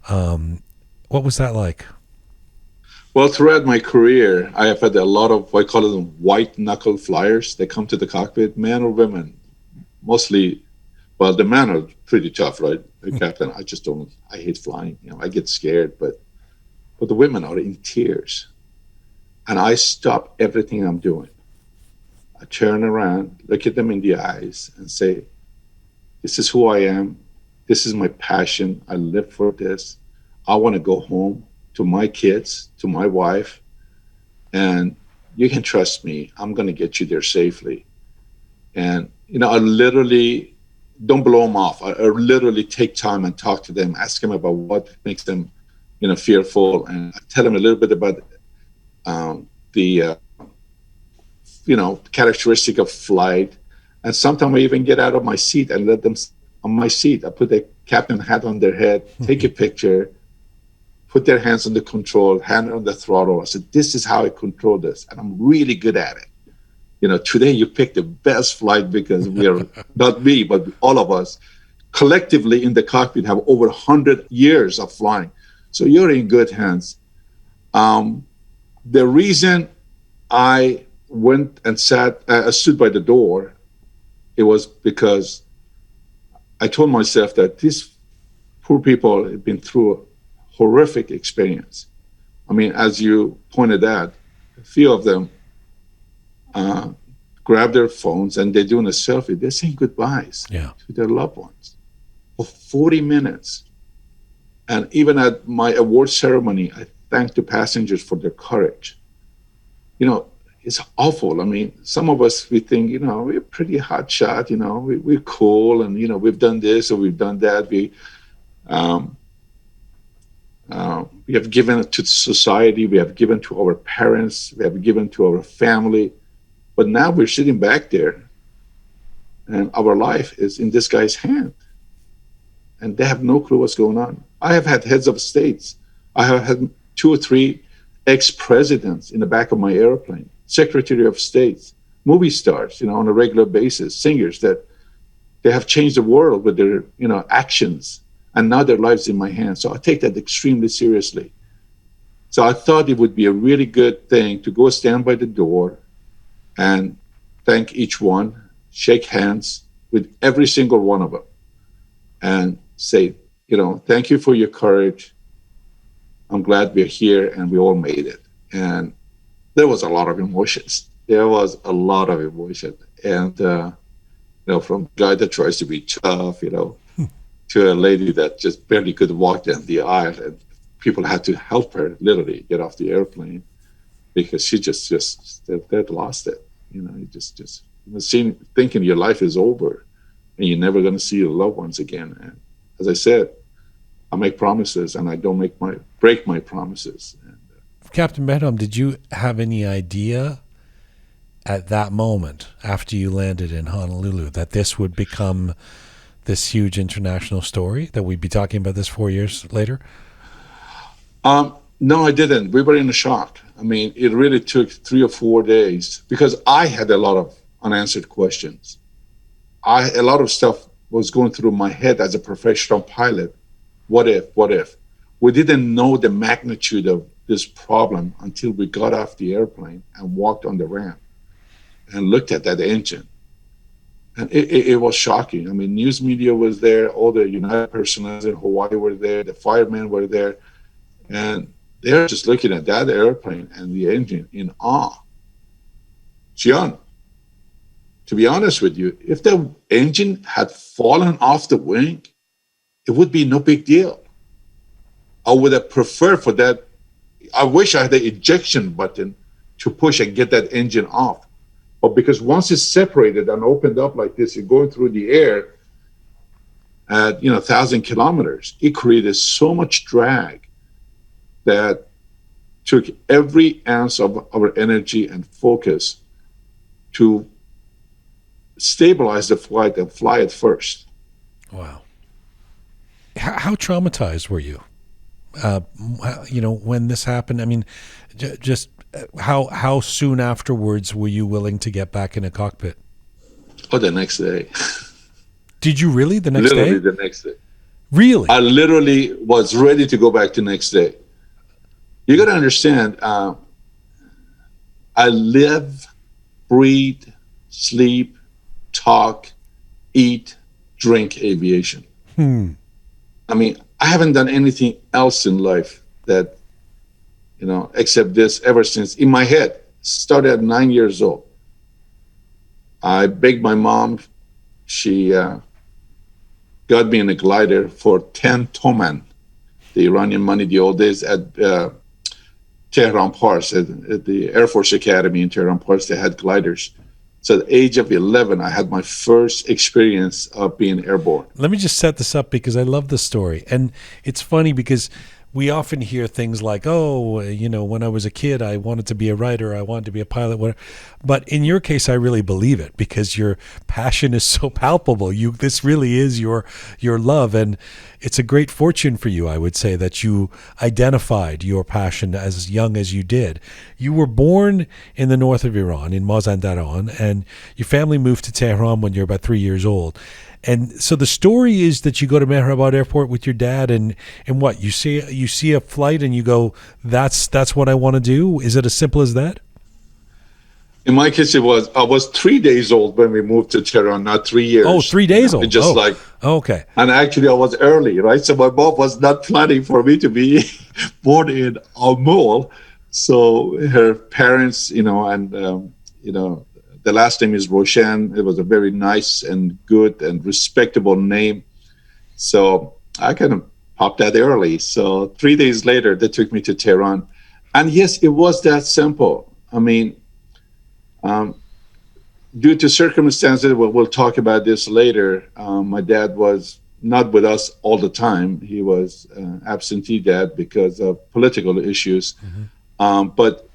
What was that like? Well, throughout my career, I have had a lot of, I call them white knuckle flyers. They come to the cockpit, men or women, mostly. Well, the men are pretty tough, right? The captain, I just don't. I hate flying. I get scared, but the women are in tears, and I stop everything I'm doing. I turn around, look at them in the eyes, and say, "This is who I am. This is my passion. I live for this. I want to go home to my kids, to my wife, and you can trust me. I'm going to get you there safely." And I literally don't blow them off. I literally take time and talk to them, ask them about what makes them, fearful, and I tell them a little bit about the characteristic of flight. And sometimes I even get out of my seat and let them on my seat. I put the captain hat on their head, take a picture, put their hands on the control, hand on the throttle. I said, "This is how I control this, and I'm really good at it. Today you picked the best flight because we are, not me, but all of us, collectively in the cockpit have over 100 years of flying. So you're in good hands." The reason I went and stood by the door, it was because I told myself that these poor people have been through a horrific experience. I mean, as you pointed out, a few of them grab their phones and they're doing a selfie. They're saying goodbyes to their loved ones for 40 minutes. And even at my award ceremony, I thanked the passengers for their courage. It's awful. I mean, some of us, we think, we're pretty hot shot, we're cool, and, we've done this or we've done that. We have given to society, we have given to our parents, we have given to our family. But now we're sitting back there and our life is in this guy's hand. And they have no clue what's going on. I have had heads of states. I have had 2 or 3 ex-presidents in the back of my airplane, Secretary of States, movie stars, on a regular basis, singers that they have changed the world with their, actions. And now their lives in my hands. So I take that extremely seriously. So I thought it would be a really good thing to go stand by the door and thank each one, shake hands with every single one of them, and say, thank you for your courage. I'm glad we're here and we all made it. And there was a lot of emotions. And, from a guy that tries to be tough, to a lady that just barely could walk down the aisle, and people had to help her literally get off the airplane because she just they'd lost it. You just thinking your life is over and you're never going to see your loved ones again. And as I said, I make promises and I don't break my promises. And, Captain Behnam, did you have any idea at that moment after you landed in Honolulu that this would become this huge international story, that we'd be talking about this 4 years later? No, I didn't. We were in a shock. I mean, it really took 3 or 4 days because I had a lot of unanswered questions. A lot of stuff was going through my head as a professional pilot. What if? We didn't know the magnitude of this problem until we got off the airplane and walked on the ramp and looked at that engine. And it was shocking. I mean, news media was there, all the United personnel in Hawaii were there, the firemen were there, and they're just looking at that airplane and the engine in awe. Jian, to be honest with you, if the engine had fallen off the wing, it would be no big deal. I would have preferred for that. I wish I had the ejection button to push and get that engine off. But because once it's separated and opened up like this, you're going through the air at 1,000 kilometers, it created so much drag that took every ounce of our energy and focus to stabilize the flight and fly it first. Wow. How traumatized were you? When this happened? I mean, just how soon afterwards were you willing to get back in a cockpit? Oh, the next day. Did you really? The next day? Literally the next day. Really? I literally was ready to go back the next day. You got to understand, I live, breathe, sleep, talk, eat, drink aviation. I mean, I haven't done anything else in life that, except this ever since in my head. Started at 9 years old. I begged my mom. She got me in a glider for 10 toman, the Iranian money the old days, at Tehran Pars, at the Air Force Academy in Tehran Pars. They had gliders. So at the age of 11, I had my first experience of being airborne. Let me just set this up because I love the story. And it's funny because we often hear things like, oh, when I was a kid, I wanted to be a writer, I wanted to be a pilot, whatever. But in your case, I really believe it because your passion is so palpable. This really is your love. And it's a great fortune for you, I would say, that you identified your passion as young as you did. You were born in the north of Iran, in Mazandaran, and your family moved to Tehran when you're about 3 years old. And so the story is that you go to Mehrabad Airport with your dad, and what you see a flight and you go, that's what I want to do. Is it as simple as that? In my case, I was 3 days old when we moved to Tehran, not 3 years. Oh, 3 days old. Just okay. And actually, I was early, right? So my mom was not planning for me to be born in Amul. So her parents, the last name is Roshan. It was a very nice and good and respectable name. So I kind of popped that early. So 3 days later, they took me to Tehran. And yes, it was that simple. I mean, due to circumstances, we'll talk about this later. My dad was not with us all the time. He was absentee dad because of political issues. But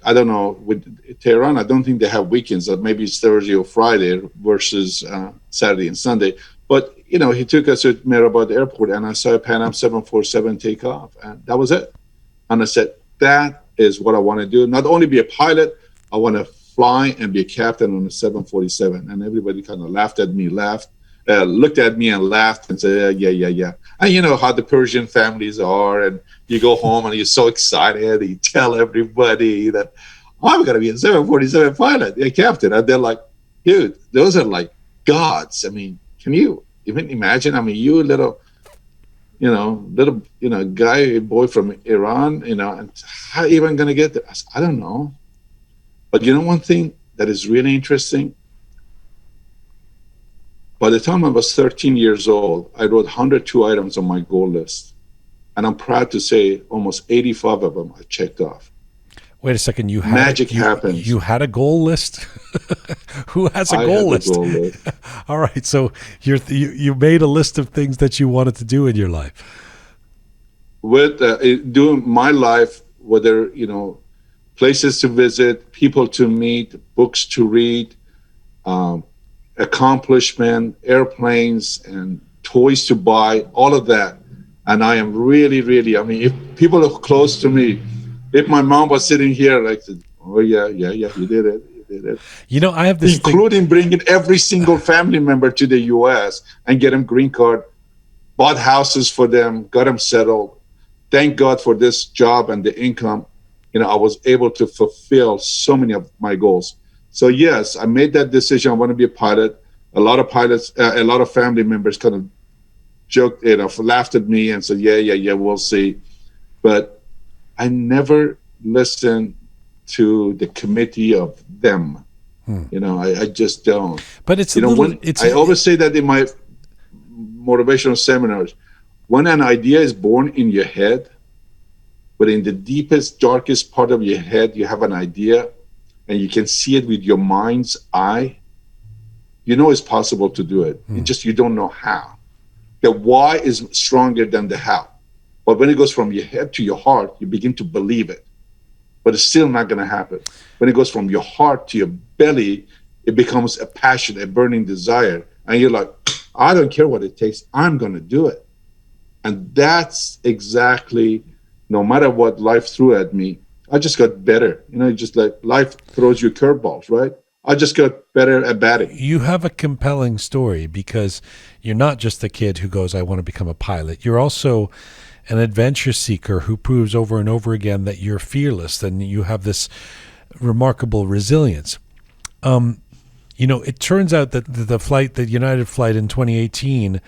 I don't know, with Tehran, I don't think they have weekends. Maybe it's Thursday or Friday versus Saturday and Sunday. But, he took us to Mehrabad Airport, and I saw a Pan Am 747 take off, and that was it. And I said, that is what I want to do. Not only be a pilot, I want to fly and be a captain on a 747. And everybody kind of looked at me and laughed and said, yeah. And you know how the Persian families are, and you go home and you're so excited, and you tell everybody that, I'm going to be a 747 pilot, a captain. And they're like, dude, those are like gods. I mean, can you even imagine? I mean, you little boy from Iran, and how even going to get there? I don't know. But one thing that is really interesting, by the time I was 13 years old, I wrote 102 items on my goal list. And I'm proud to say almost 85 of them I checked off. Wait a second. Magic happens. You had a goal list? Who has a goal list? Goal list. All right. So you made a list of things that you wanted to do in your life. With doing my life, whether, places to visit, people to meet, books to read, accomplishment, airplanes, and toys to buy, all of that. And I am really, really, I mean, if people are close to me, if my mom was sitting here, like, oh, yeah, you did it. I have this including bringing every single family member to the U.S. and get them green card, bought houses for them, got them settled. Thank God for this job and the income. I was able to fulfill so many of my goals. So yes, I made that decision. I want to be a pilot. A lot of pilots, a lot of family members kind of joked, laughed at me and said, yeah, we'll see. But I never listened to the committee of them. I just don't. But it's I always say that in my motivational seminars, when an idea is born in your head, but in the deepest, darkest part of your head, you have an idea and you can see it with your mind's eye, it's possible to do it. You don't know how. The why is stronger than the how. But when it goes from your head to your heart, you begin to believe it. But it's still not going to happen. When it goes from your heart to your belly, it becomes a passion, a burning desire. And you're like, I don't care what it takes. I'm going to do it. And that's exactly, no matter what life threw at me, I just got better. Just like life throws you curveballs, right? I just got better at batting. You have a compelling story because you're not just the kid who goes, I want to become a pilot. You're also an adventure seeker who proves over and over again that you're fearless and you have this remarkable resilience. It turns out that the United flight in 2018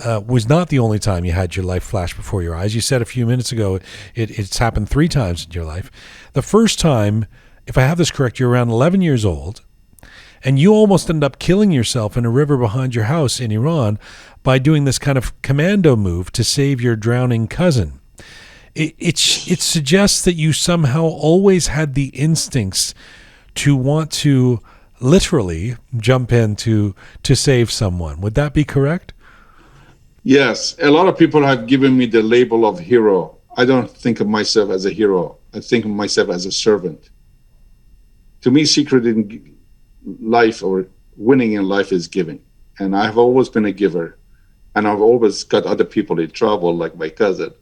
was not the only time you had your life flash before your eyes. You said a few minutes ago it's happened 3 times in your life. The first time, if I have this correct, you're around 11 years old, and you almost end up killing yourself in a river behind your house in Iran by doing this kind of commando move to save your drowning cousin. It suggests that you somehow always had the instincts to want to literally jump in to save someone. Would that be correct? Yes, a lot of people have given me the label of hero. I don't think of myself as a hero. I think of myself as a servant. To me, secret in life or winning in life is giving. And I've always been a giver. And I've always got other people in trouble, like my cousin.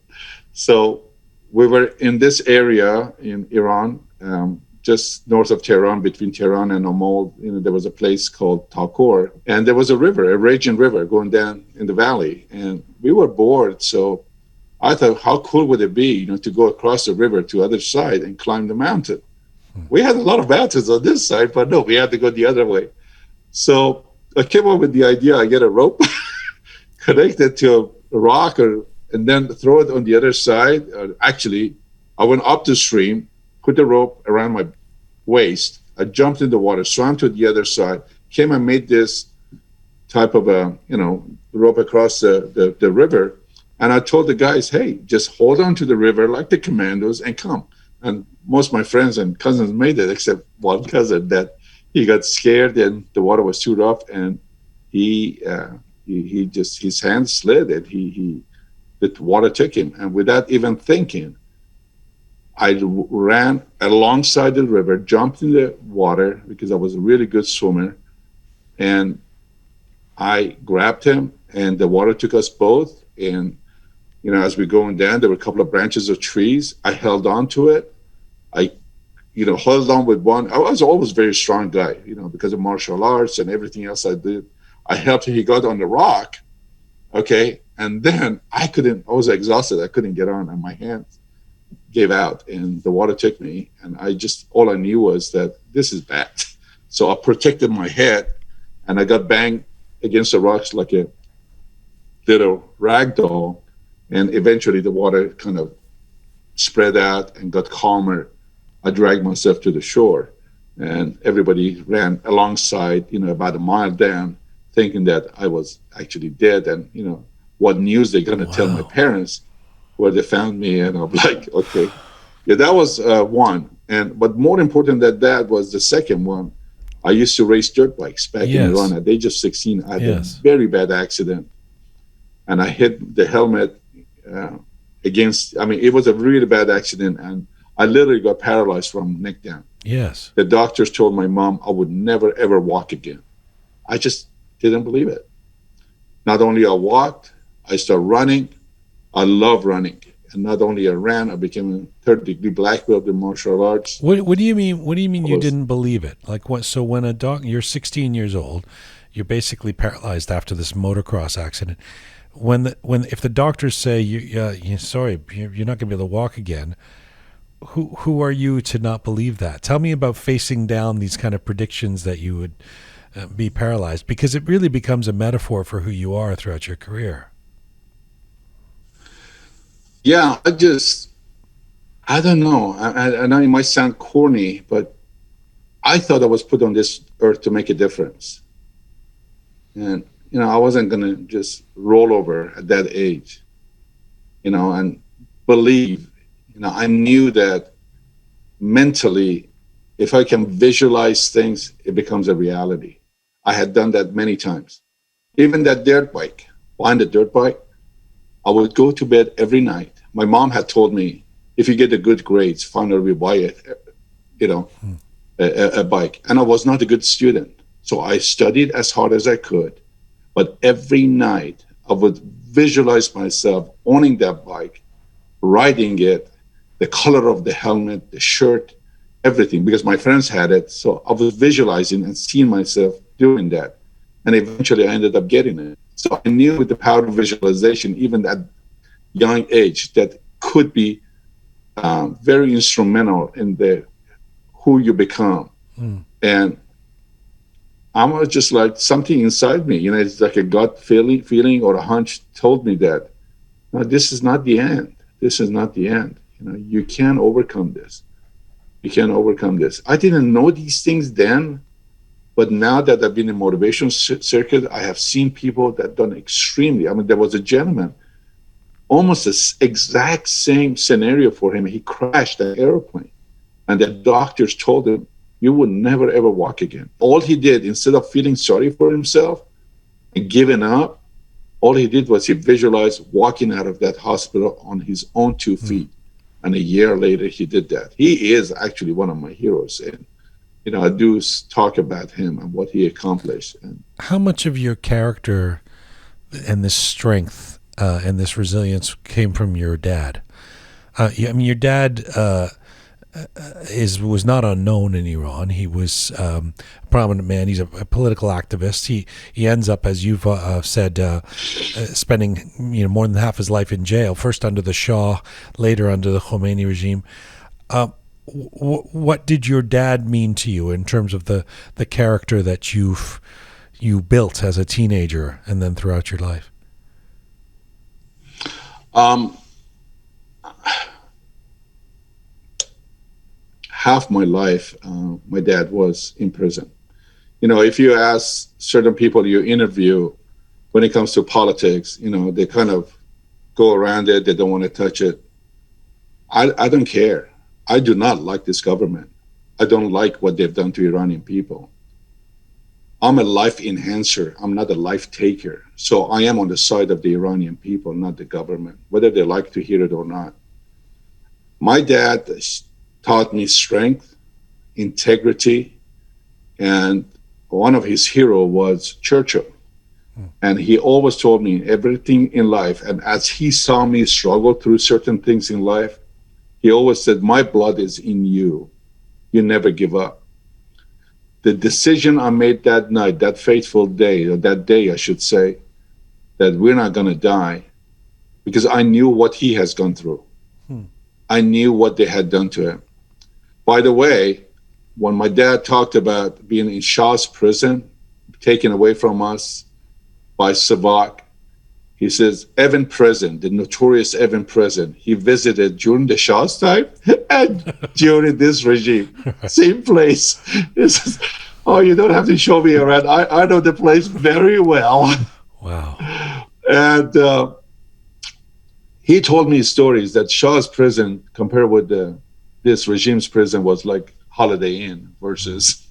So we were in this area in Iran, just north of Tehran, between Tehran and Amol. There was a place called Takur, and there was a river, a raging river going down in the valley. And we were bored, so I thought, how cool would it be, to go across the river to the other side and climb the mountain? We had a lot of mountains on this side, but no, we had to go the other way. So I came up with the idea, I get a rope, connect it to a rock, and then throw it on the other side. Actually, I went up the stream, put the rope around my waist. I jumped in the water, swam to the other side, came and made this type of a, rope across the river. And I told the guys, hey, just hold on to the river like the commandos and come. And most of my friends and cousins made it, except one cousin that he got scared and the water was too rough, and he just, his hand slid and the water took him. And without even thinking, I ran alongside the river, jumped in the water because I was a really good swimmer, and I grabbed him, and the water took us both. And as we're going down, there were a couple of branches of trees. I held on to it. I held on with one. I was always a very strong guy, because of martial arts and everything else I did. I helped him. He got on the rock, okay, and then I was exhausted. I couldn't get on, and my hands gave out, and the water took me, and all I knew was that this is bad. So I protected my head, and I got banged against the rocks like a little rag doll, and eventually the water kind of spread out and got calmer. I dragged myself to the shore, and everybody ran alongside, about a mile down, thinking that I was actually dead. And, what news they're going to tell my parents where they found me. And I'm like, okay. Yeah, that was one. But more important than that was the second one. I used to race dirt bikes back in Iran. At the age of 16, I had a very bad accident. And I hit the helmet it was a really bad accident. And I literally got paralyzed from neck down. Yes. The doctors told my mom I would never, ever walk again. I just didn't believe it. Not only I walked, I started running. I love running. And not only I ran, I became a 3rd-degree black belt in martial arts. What do you mean? What do you mean you didn't believe it? Like what? So when you're 16 years old, you're basically paralyzed after this motocross accident. If the doctors say you're sorry, you're not going to be able to walk again, who are you to not believe that? Tell me about facing down these kind of predictions that you would be paralyzed, because it really becomes a metaphor for who you are throughout your career. Yeah, I don't know. I know it might sound corny, but I thought I was put on this earth to make a difference. And, I wasn't going to just roll over at that age, and believe. I knew that mentally, if I can visualize things, it becomes a reality. I had done that many times. Even that dirt bike, buying the dirt bike, I would go to bed every night. My mom had told me, if you get the good grades, finally we buy a bike. And I was not a good student. So I studied as hard as I could. But every night I would visualize myself owning that bike, riding it, the color of the helmet, the shirt, everything, because my friends had it. So I was visualizing and seeing myself doing that. And eventually I ended up getting it. So I knew with the power of visualization, even at young age, that could be very instrumental in the who you become. And I was just like, something inside me, it's like a gut feeling or a hunch told me that, no, this is not the end. This is not the end. You can overcome this. You can overcome this. I didn't know these things then, but now that I've been in motivational circuit, I have seen people that done extremely. I mean, there was a gentleman, almost the exact same scenario for him. He crashed an airplane, and the doctors told him, you will never ever walk again. All he did, instead of feeling sorry for himself and giving up, all he did was he visualized walking out of that hospital on his own 2 feet. And a year later, he did that. He is actually one of my heroes. And, I do talk about him and what he accomplished. And how much of your character and this strength and this resilience came from your dad? Your dad was not unknown in Iran. He was a prominent man. He's a political activist. He ends up, as you've said, spending more than half his life in jail. First under the Shah, later under the Khomeini regime. What did your dad mean to you in terms of the character that you built as a teenager and then throughout your life? Half my life, my dad was in prison. If you ask certain people you interview when it comes to politics, they kind of go around it. They don't want to touch it. I don't care. I do not like this government. I don't like what they've done to Iranian people. I'm a life enhancer. I'm not a life taker. So I am on the side of the Iranian people, not the government, whether they like to hear it or not. My dad taught me strength, integrity, and one of his heroes was Churchill. And he always told me everything in life. And as he saw me struggle through certain things in life, he always said, my blood is in you. You never give up. The decision I made that night, that fateful day, or that day, I should say, that we're not going to die, because I knew what he has gone through. I knew what they had done to him. By the way, when my dad talked about being in Shah's prison, taken away from us by Savak, he says, Evan Prison, the notorious Evan Prison, he visited during the Shah's time and during this regime. Same place. He says, oh, you don't have to show me around. I know the place very well. Wow. And he told me stories that Shah's prison, compared with this regime's prison, was like Holiday Inn versus,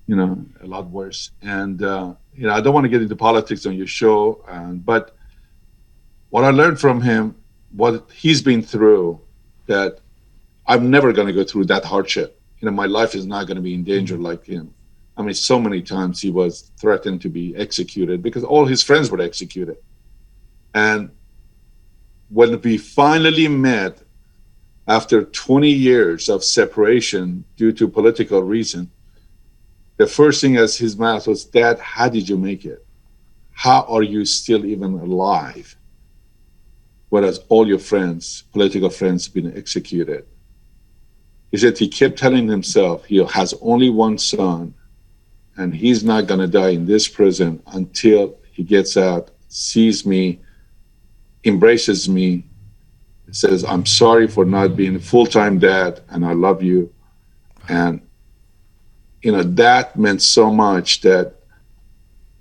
a lot worse. And, I don't want to get into politics on your show, but what I learned from him, what he's been through, that I'm never going to go through that hardship. My life is not going to be in danger like him. I mean, so many times he was threatened to be executed because all his friends were executed. And when we finally met after 20 years of separation due to political reason, the first thing out of his mouth was, Dad, how did you make it? How are you still even alive? Whereas all your friends, political friends, have been executed. He said he kept telling himself he has only one son, and he's not going to die in this prison until he gets out, sees me, embraces me, says, I'm sorry for not being a full-time dad, and I love you. And, that meant so much that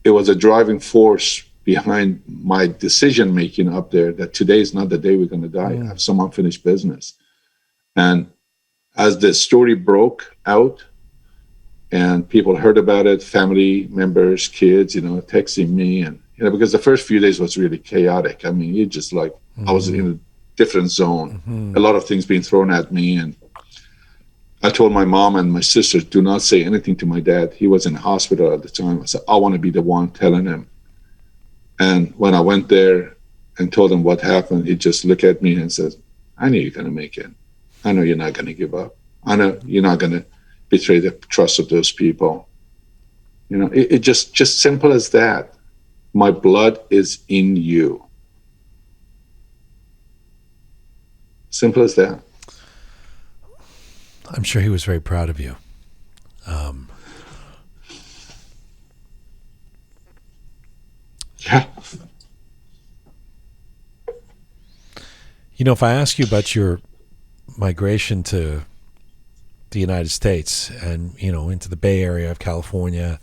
it was a driving force behind my decision-making up there, that today is not the day we're going to die. I have some unfinished business. And as the story broke out and people heard about it, family members, kids, texting me, and, because the first few days was really chaotic. I mean, you just like, I was in a different zone, a lot of things being thrown at me. And I told my mom and my sisters, do not say anything to my dad. He was in the hospital at the time. I said, I want to be the one telling him. And when I went there and told him what happened, he just looked at me and said, I knew you're going to make it. I know you're not going to give up. I know you're not going to betray the trust of those people. You know, it just simple as that. My blood is in you. Simple as that. I'm sure he was very proud of you. Yeah. You know, if I ask you about your migration to the United States and, you know, into the Bay Area of California,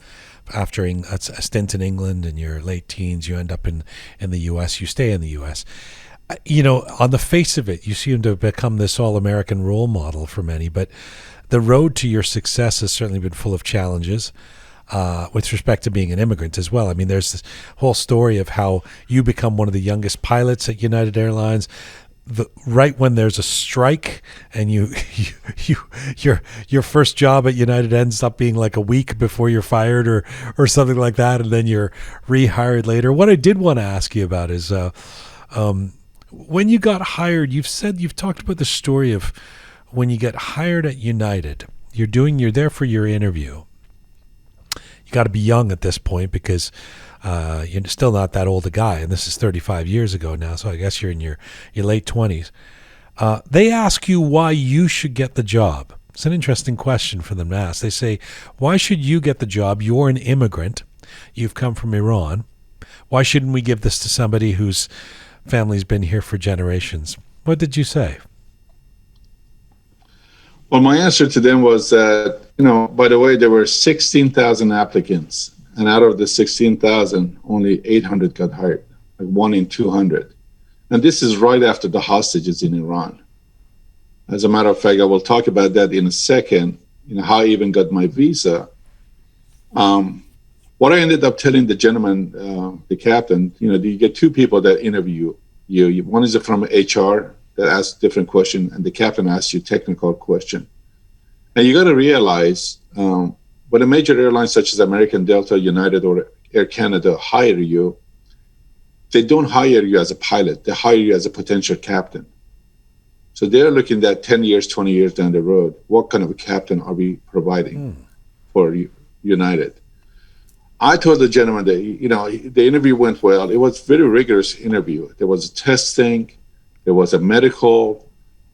after a stint in England in your late teens, you end up in the U.S., you stay in the U.S. You know, on the face of it, you seem to have become this all-American role model for many, but the road to your success has certainly been full of challenges. With respect to being an immigrant as well. I mean, there's this whole story of how you become one of the youngest pilots at United Airlines, right when there's a strike, and your first job at United ends up being like a week before you're fired or something like that, and then you're rehired later. What I did want to ask you about is when you got hired, you've talked about the story of when you get hired at United, you're there for your interview. You got to be young at this point because you're still not that old a guy, and this is 35 years ago now, so I guess you're in your late 20s. They ask you why you should get the job. It's an interesting question for them to ask. They say, why should you get the job? You're an immigrant. You've come from Iran. Why shouldn't we give this to somebody whose family's been here for generations? What did you say? Well, my answer to them was that, you know, by the way, there were 16,000 applicants, and out of the 16,000, only 800 got hired, like 1 in 200. And this is right after the hostages in Iran. As a matter of fact, I will talk about that in a second, you know, how I even got my visa. What I ended up telling the gentleman, the captain, you know, you get two people that interview you. One is from HR that asks different question, and the captain asks you technical question. And you got to realize, when a major airline such as American, Delta, United, or Air Canada hire you, they don't hire you as a pilot. They hire you as a potential captain. So they're looking at 10 years, 20 years down the road. What kind of a captain are we providing for United? I told the gentleman that, you know, the interview went well. It was a very rigorous interview. There was a testing. There was a medical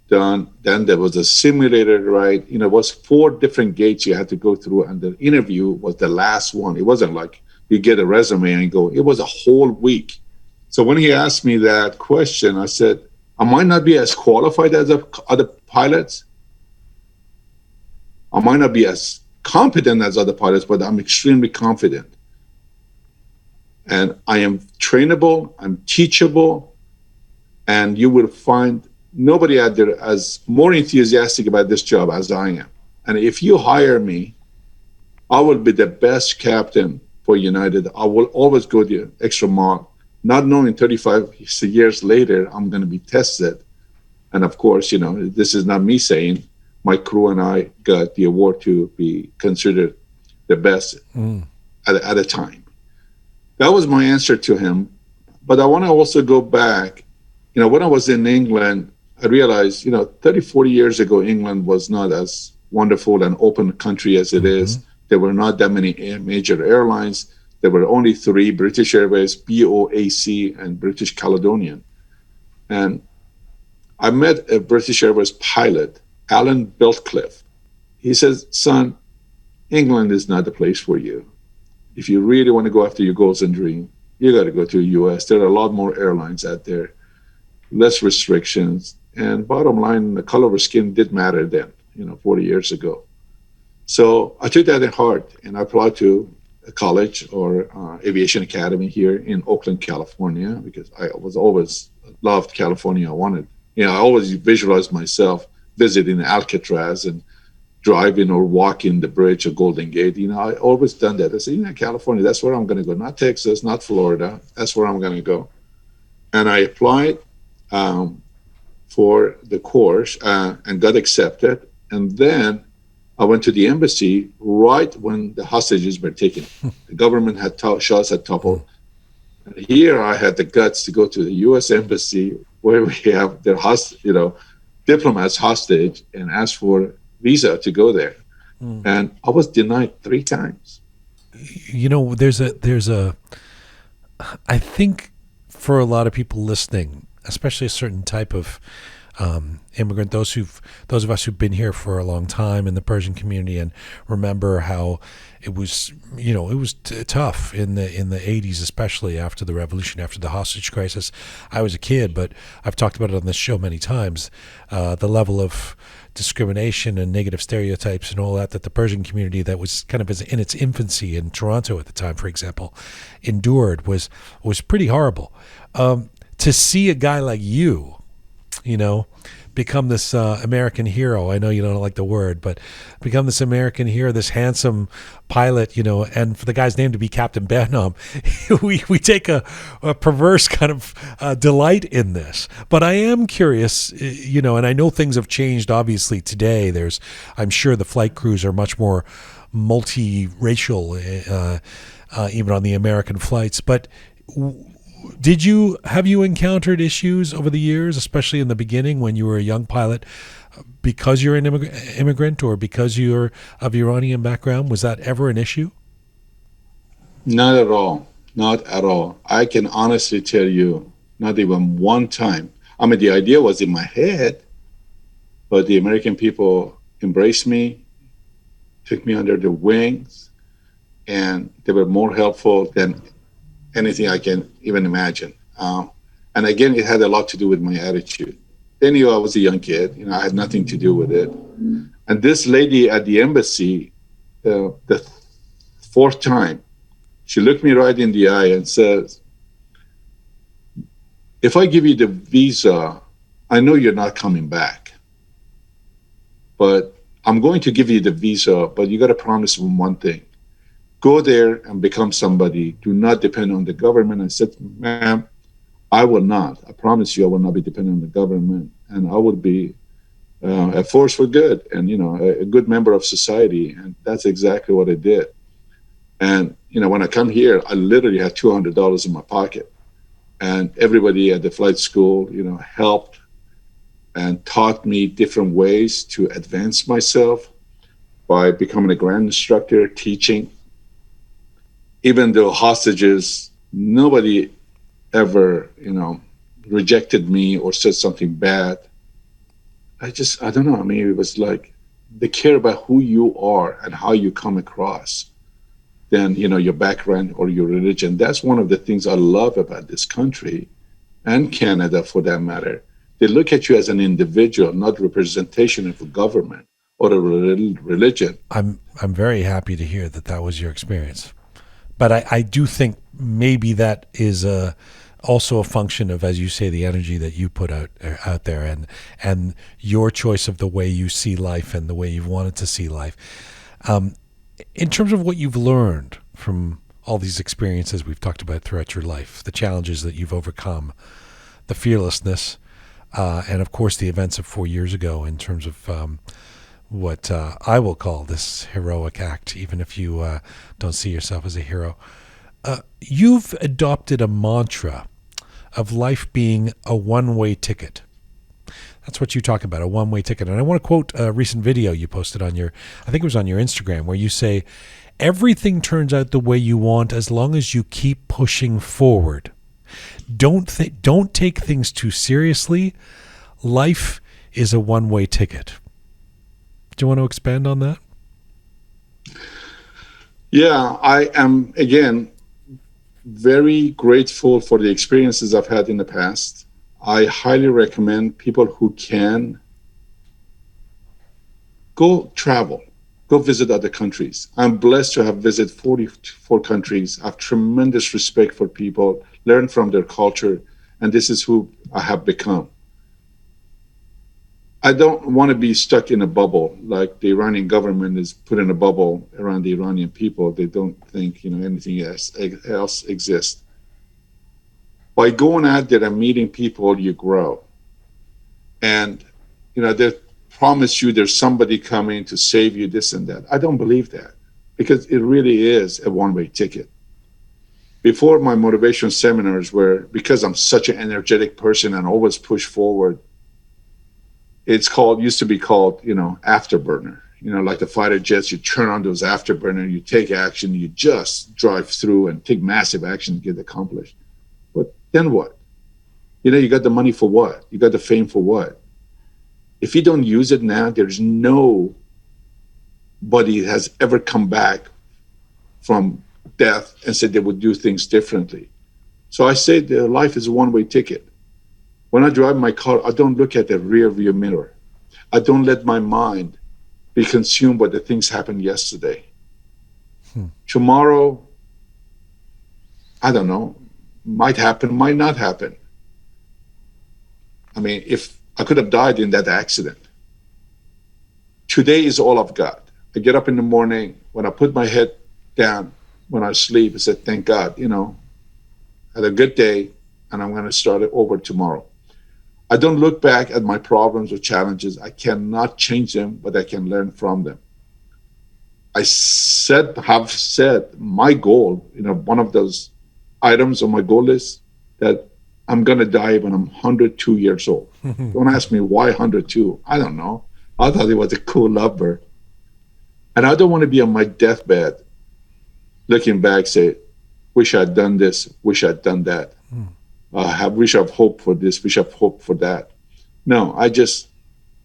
done. Then there was a simulator, right? You know, it was 4 different gates you had to go through, and the interview was the last one. It wasn't like you get a resume and go. It was a whole week. So when he asked me that question, I said, I might not be as qualified as other pilots. I might not be as competent as other pilots, but I'm extremely confident. And I am trainable, I'm teachable, and you will find nobody out there as more enthusiastic about this job as I am. And if you hire me, I will be the best captain for United. I will always go the extra mile, not knowing 35 years later I'm going to be tested. And of course, you know, this is not me saying, my crew and I got the award to be considered the best at a time. That was my answer to him. But I want to also go back. You know, when I was in England, I realized, you know, 30, 40 years ago, England was not as wonderful and open country as it is. There were not that many major airlines. There were only 3, British Airways, BOAC, and British Caledonian. And I met a British Airways pilot, Alan Beltcliffe. He says, son, England is not the place for you. If you really want to go after your goals and dream, you got to go to the US. There are a lot more airlines out there, less restrictions. And bottom line, the color of skin did matter then, you know, 40 years ago. So I took that in heart, and I applied to a college or aviation academy here in Oakland, California, because I was always loved California. I wanted, you know, I always visualized myself visiting Alcatraz and driving or walking the bridge of Golden Gate. You know, I always done that. I said, you know, California, that's where I'm going to go. Not Texas, not Florida. That's where I'm going to go. And I applied for the course and got accepted. And then I went to the embassy right when the hostages were taken. The government had shots had toppled. And here I had the guts to go to the U.S. embassy where we have their diplomats hostage and ask for visa to go there. And I was denied 3 times. There's a I think for a lot of people listening, especially a certain type of immigrant, those of us who've been here for a long time in the Persian community and remember how it was, tough in the 80s, especially after the revolution, after the hostage crisis. I was a kid, but I've talked about it on this show many times. The level of discrimination and negative stereotypes and all that the Persian community that was kind of in its infancy in Toronto at the time, for example, endured was pretty horrible. To see a guy like you, become this American hero. I know you don't like the word, but become this American hero, this handsome pilot, and for the guy's name to be Captain Behnam, we take a perverse kind of delight in this. But I am curious, and I know things have changed obviously today. I'm sure the flight crews are much more multiracial, even on the American flights, but have you encountered issues over the years, especially in the beginning when you were a young pilot, because you're an immigrant or because you're of Iranian background? Was that ever an issue? Not at all. Not at all. I can honestly tell you, not even one time. I mean, the idea was in my head, but the American people embraced me, took me under their wings, and they were more helpful than anything I can even imagine. And again, it had a lot to do with my attitude. They knew I was a young kid. I had nothing to do with it. And this lady at the embassy, the 4th time, she looked me right in the eye and says, if I give you the visa, I know you're not coming back. But I'm going to give you the visa, but you got to promise me one thing. Go there and become somebody. Do not depend on the government. I said, ma'am, I will not. I promise you I will not be dependent on the government. And I would be a force for good and, a good member of society. And that's exactly what I did. And, when I come here, I literally had $200 in my pocket. And everybody at the flight school, helped and taught me different ways to advance myself by becoming a ground instructor, teaching. Even though hostages, nobody ever, rejected me or said something bad. I don't know. I mean, it was like they care about who you are and how you come across than, your background or your religion. That's one of the things I love about this country and Canada for that matter. They look at you as an individual, not representation of a government or a religion. I'm very happy to hear that was your experience. But I do think maybe that is also a function of, as you say, the energy that you put out there and your choice of the way you see life and the way you've wanted to see life. In terms of what you've learned from all these experiences we've talked about throughout your life, the challenges that you've overcome, the fearlessness, and of course the events of 4 years ago in terms of what I will call this heroic act, even if you don't see yourself as a hero. You've adopted a mantra of life being a one-way ticket. That's what you talk about, a one-way ticket. And I want to quote a recent video you posted I think it was on your Instagram, where you say, everything turns out the way you want as long as you keep pushing forward. Don't take things too seriously. Life is a one-way ticket. Do you want to expand on that? Yeah, I am, again, very grateful for the experiences I've had in the past. I highly recommend people who can go travel, go visit other countries. I'm blessed to have visited 44 countries. I have tremendous respect for people, learn from their culture, and this is who I have become. I don't want to be stuck in a bubble like the Iranian government is put in a bubble around the Iranian people. They don't think anything else exists. By going out there and meeting people, you grow. And they promise you there's somebody coming to save you, this and that. I don't believe that, because it really is a one-way ticket. Before my motivation seminars, because I'm such an energetic person and always push forward, It's called, used to be called, afterburner. Like the fighter jets, you turn on those afterburner, you take action, you just drive through and take massive action to get accomplished. But then what? You got the money for what? You got the fame for what? If you don't use it now, there's nobody has ever come back from death and said they would do things differently. So I say that life is a one-way ticket. When I drive my car, I don't look at the rear view mirror. I don't let my mind be consumed by the things happened yesterday. Tomorrow, I don't know, might happen, might not happen. I mean, if I could have died in that accident. Today is all I've got. I get up in the morning, when I put my head down, when I sleep, I said, thank God, had a good day, and I'm going to start it over tomorrow. I don't look back at my problems or challenges. I cannot change them, but I can learn from them. I have said my goal, one of those items on my goal list, that I'm going to die when I'm 102 years old. Don't ask me why 102. I don't know. I thought it was a cool number. And I don't want to be on my deathbed looking back, say, wish I'd done this, wish I'd done that. Wish I've hoped for this, wish I've hoped for that. No, I just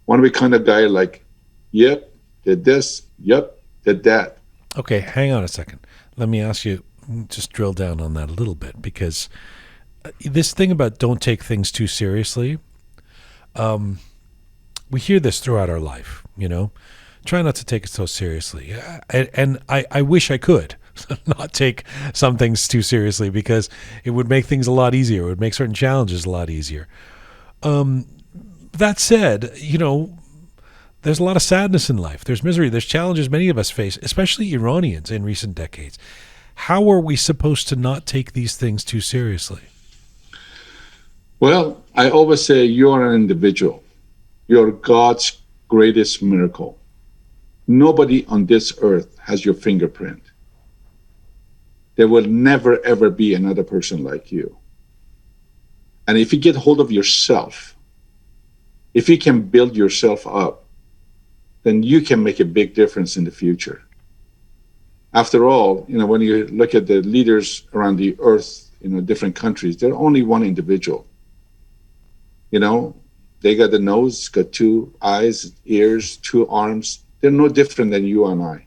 want to be kind of guy like, yep, did this, yep, did that. Okay, hang on a second. Let me ask you, just drill down on that a little bit, because this thing about don't take things too seriously, we hear this throughout our life, Try not to take it so seriously. And I wish I could not take some things too seriously, because it would make things a lot easier. It would make certain challenges a lot easier. That said, there's a lot of sadness in life. There's misery. There's challenges many of us face, especially Iranians in recent decades. How are we supposed to not take these things too seriously? Well, I always say you're an individual. You're God's greatest miracle. Nobody on this earth has your fingerprint. There will never, ever be another person like you. And if you get hold of yourself, if you can build yourself up, then you can make a big difference in the future. After all, when you look at the leaders around the earth, different countries, they're only one individual. They got the nose, got two eyes, ears, two arms. They're no different than you and I.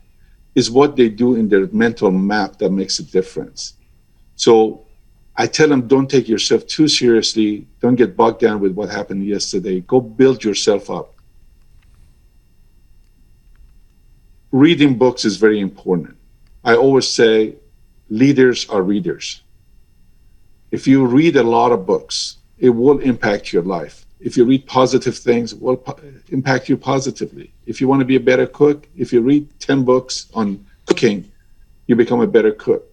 It's what they do in their mental map that makes a difference. So I tell them, don't take yourself too seriously. Don't get bogged down with what happened yesterday. Go build yourself up. Reading books is very important. I always say leaders are readers. If you read a lot of books, it will impact your life. If you read positive things, it will impact you positively. If you want to be a better cook, if you read 10 books on cooking, you become a better cook.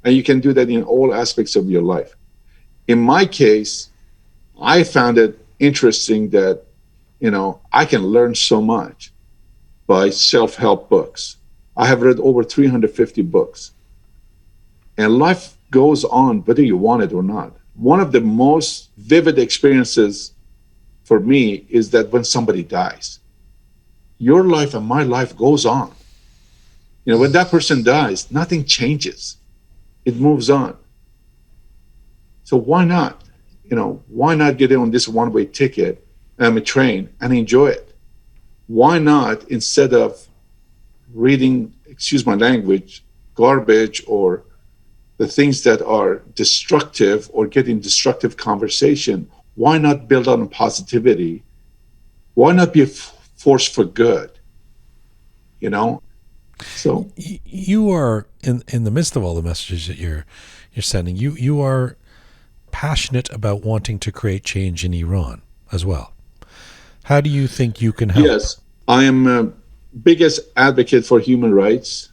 And you can do that in all aspects of your life. In my case, I found it interesting that, I can learn so much by self-help books. I have read over 350 books. And life goes on whether you want it or not. One of the most vivid experiences for me is that when somebody dies, your life and my life goes on. When that person dies, nothing changes. It moves on. So why not? Why not get in on this one-way ticket, a train, and enjoy it? Why not, instead of reading, excuse my language, garbage or the things that are destructive or getting destructive conversation, why not build on positivity? Why not be a force for good? So you are in the midst of all the messages that you're sending. You are passionate about wanting to create change in Iran as well. How do you think you can help? Yes, I am biggest advocate for human rights,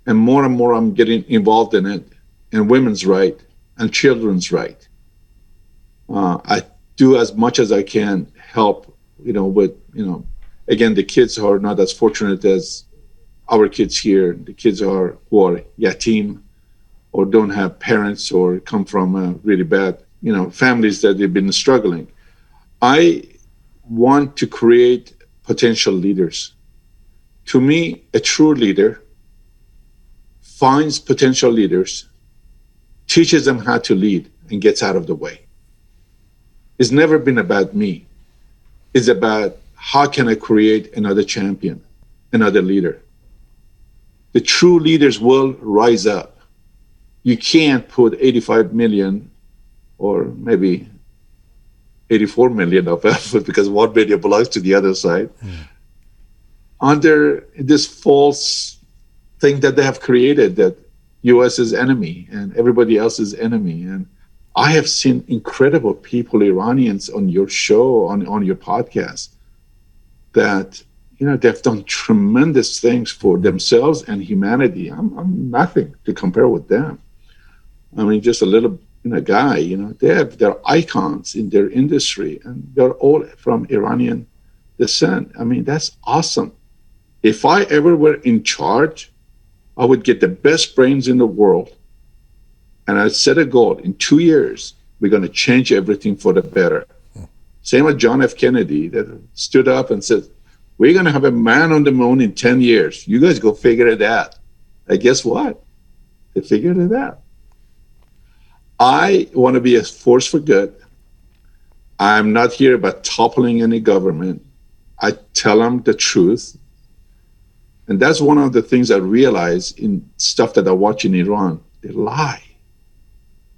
and more I'm getting involved in it, and women's right and children's right. I do as much as I can help, with, again, the kids who are not as fortunate as our kids here. The kids who are yatim or don't have parents or come from really bad, families that they've been struggling. I want to create potential leaders. To me, a true leader finds potential leaders, teaches them how to lead, and gets out of the way. It's never been about me. It's about how can I create another champion, another leader. The true leaders will rise up. You can't put 85 million or maybe 84 million of effort, because 1 million belongs to the other side, under this false thing that they have created, that US is enemy and everybody else is enemy. And I have seen incredible people, Iranians, on your show, on your podcast, that they've done tremendous things for themselves and humanity. I'm nothing to compare with them. I mean, just a little guy. They're icons in their industry, and they're all from Iranian descent. I mean, that's awesome. If I ever were in charge, I would get the best brains in the world, and I'd set a goal. In 2 years, we're going to change everything for the better. Same with John F. Kennedy, that stood up and said, we're going to have a man on the moon in 10 years. You guys go figure it out. And guess what? They figured it out. I want to be a force for good. I'm not here about toppling any government. I tell them the truth. And that's one of the things I realize in stuff that I watch in Iran. They lie.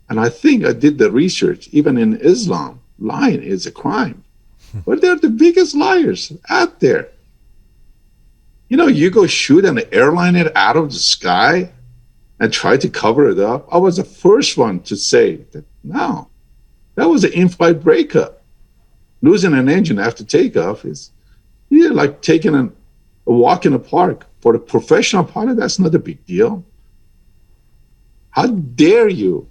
And I think I did the research. Even in Islam, lying is a crime. But they're the biggest liars out there. You go shoot an airliner out of the sky and try to cover it up. I was the first one to say that, no, that was an in-flight breakup. Losing an engine after takeoff is like taking a walk in the park. For a professional pilot, that's not a big deal. How dare you?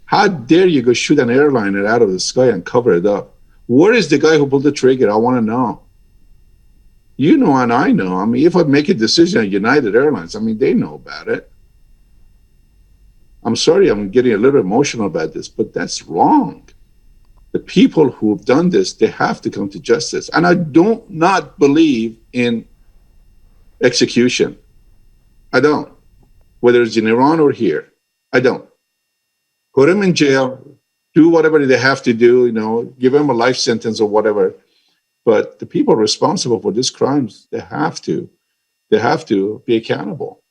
How dare you go shoot an airliner out of the sky and cover it up? Where is the guy who pulled the trigger? I want to know. And I know. I mean, if I make a decision at United Airlines, I mean, they know about it. I'm sorry, I'm getting a little emotional about this, but that's wrong. The people who have done this, they have to come to justice. And I do not believe in execution. I don't. Whether it's in Iran or here, I don't. Put them in jail, do whatever they have to do, give them a life sentence or whatever. But the people responsible for these crimes, they have to be accountable.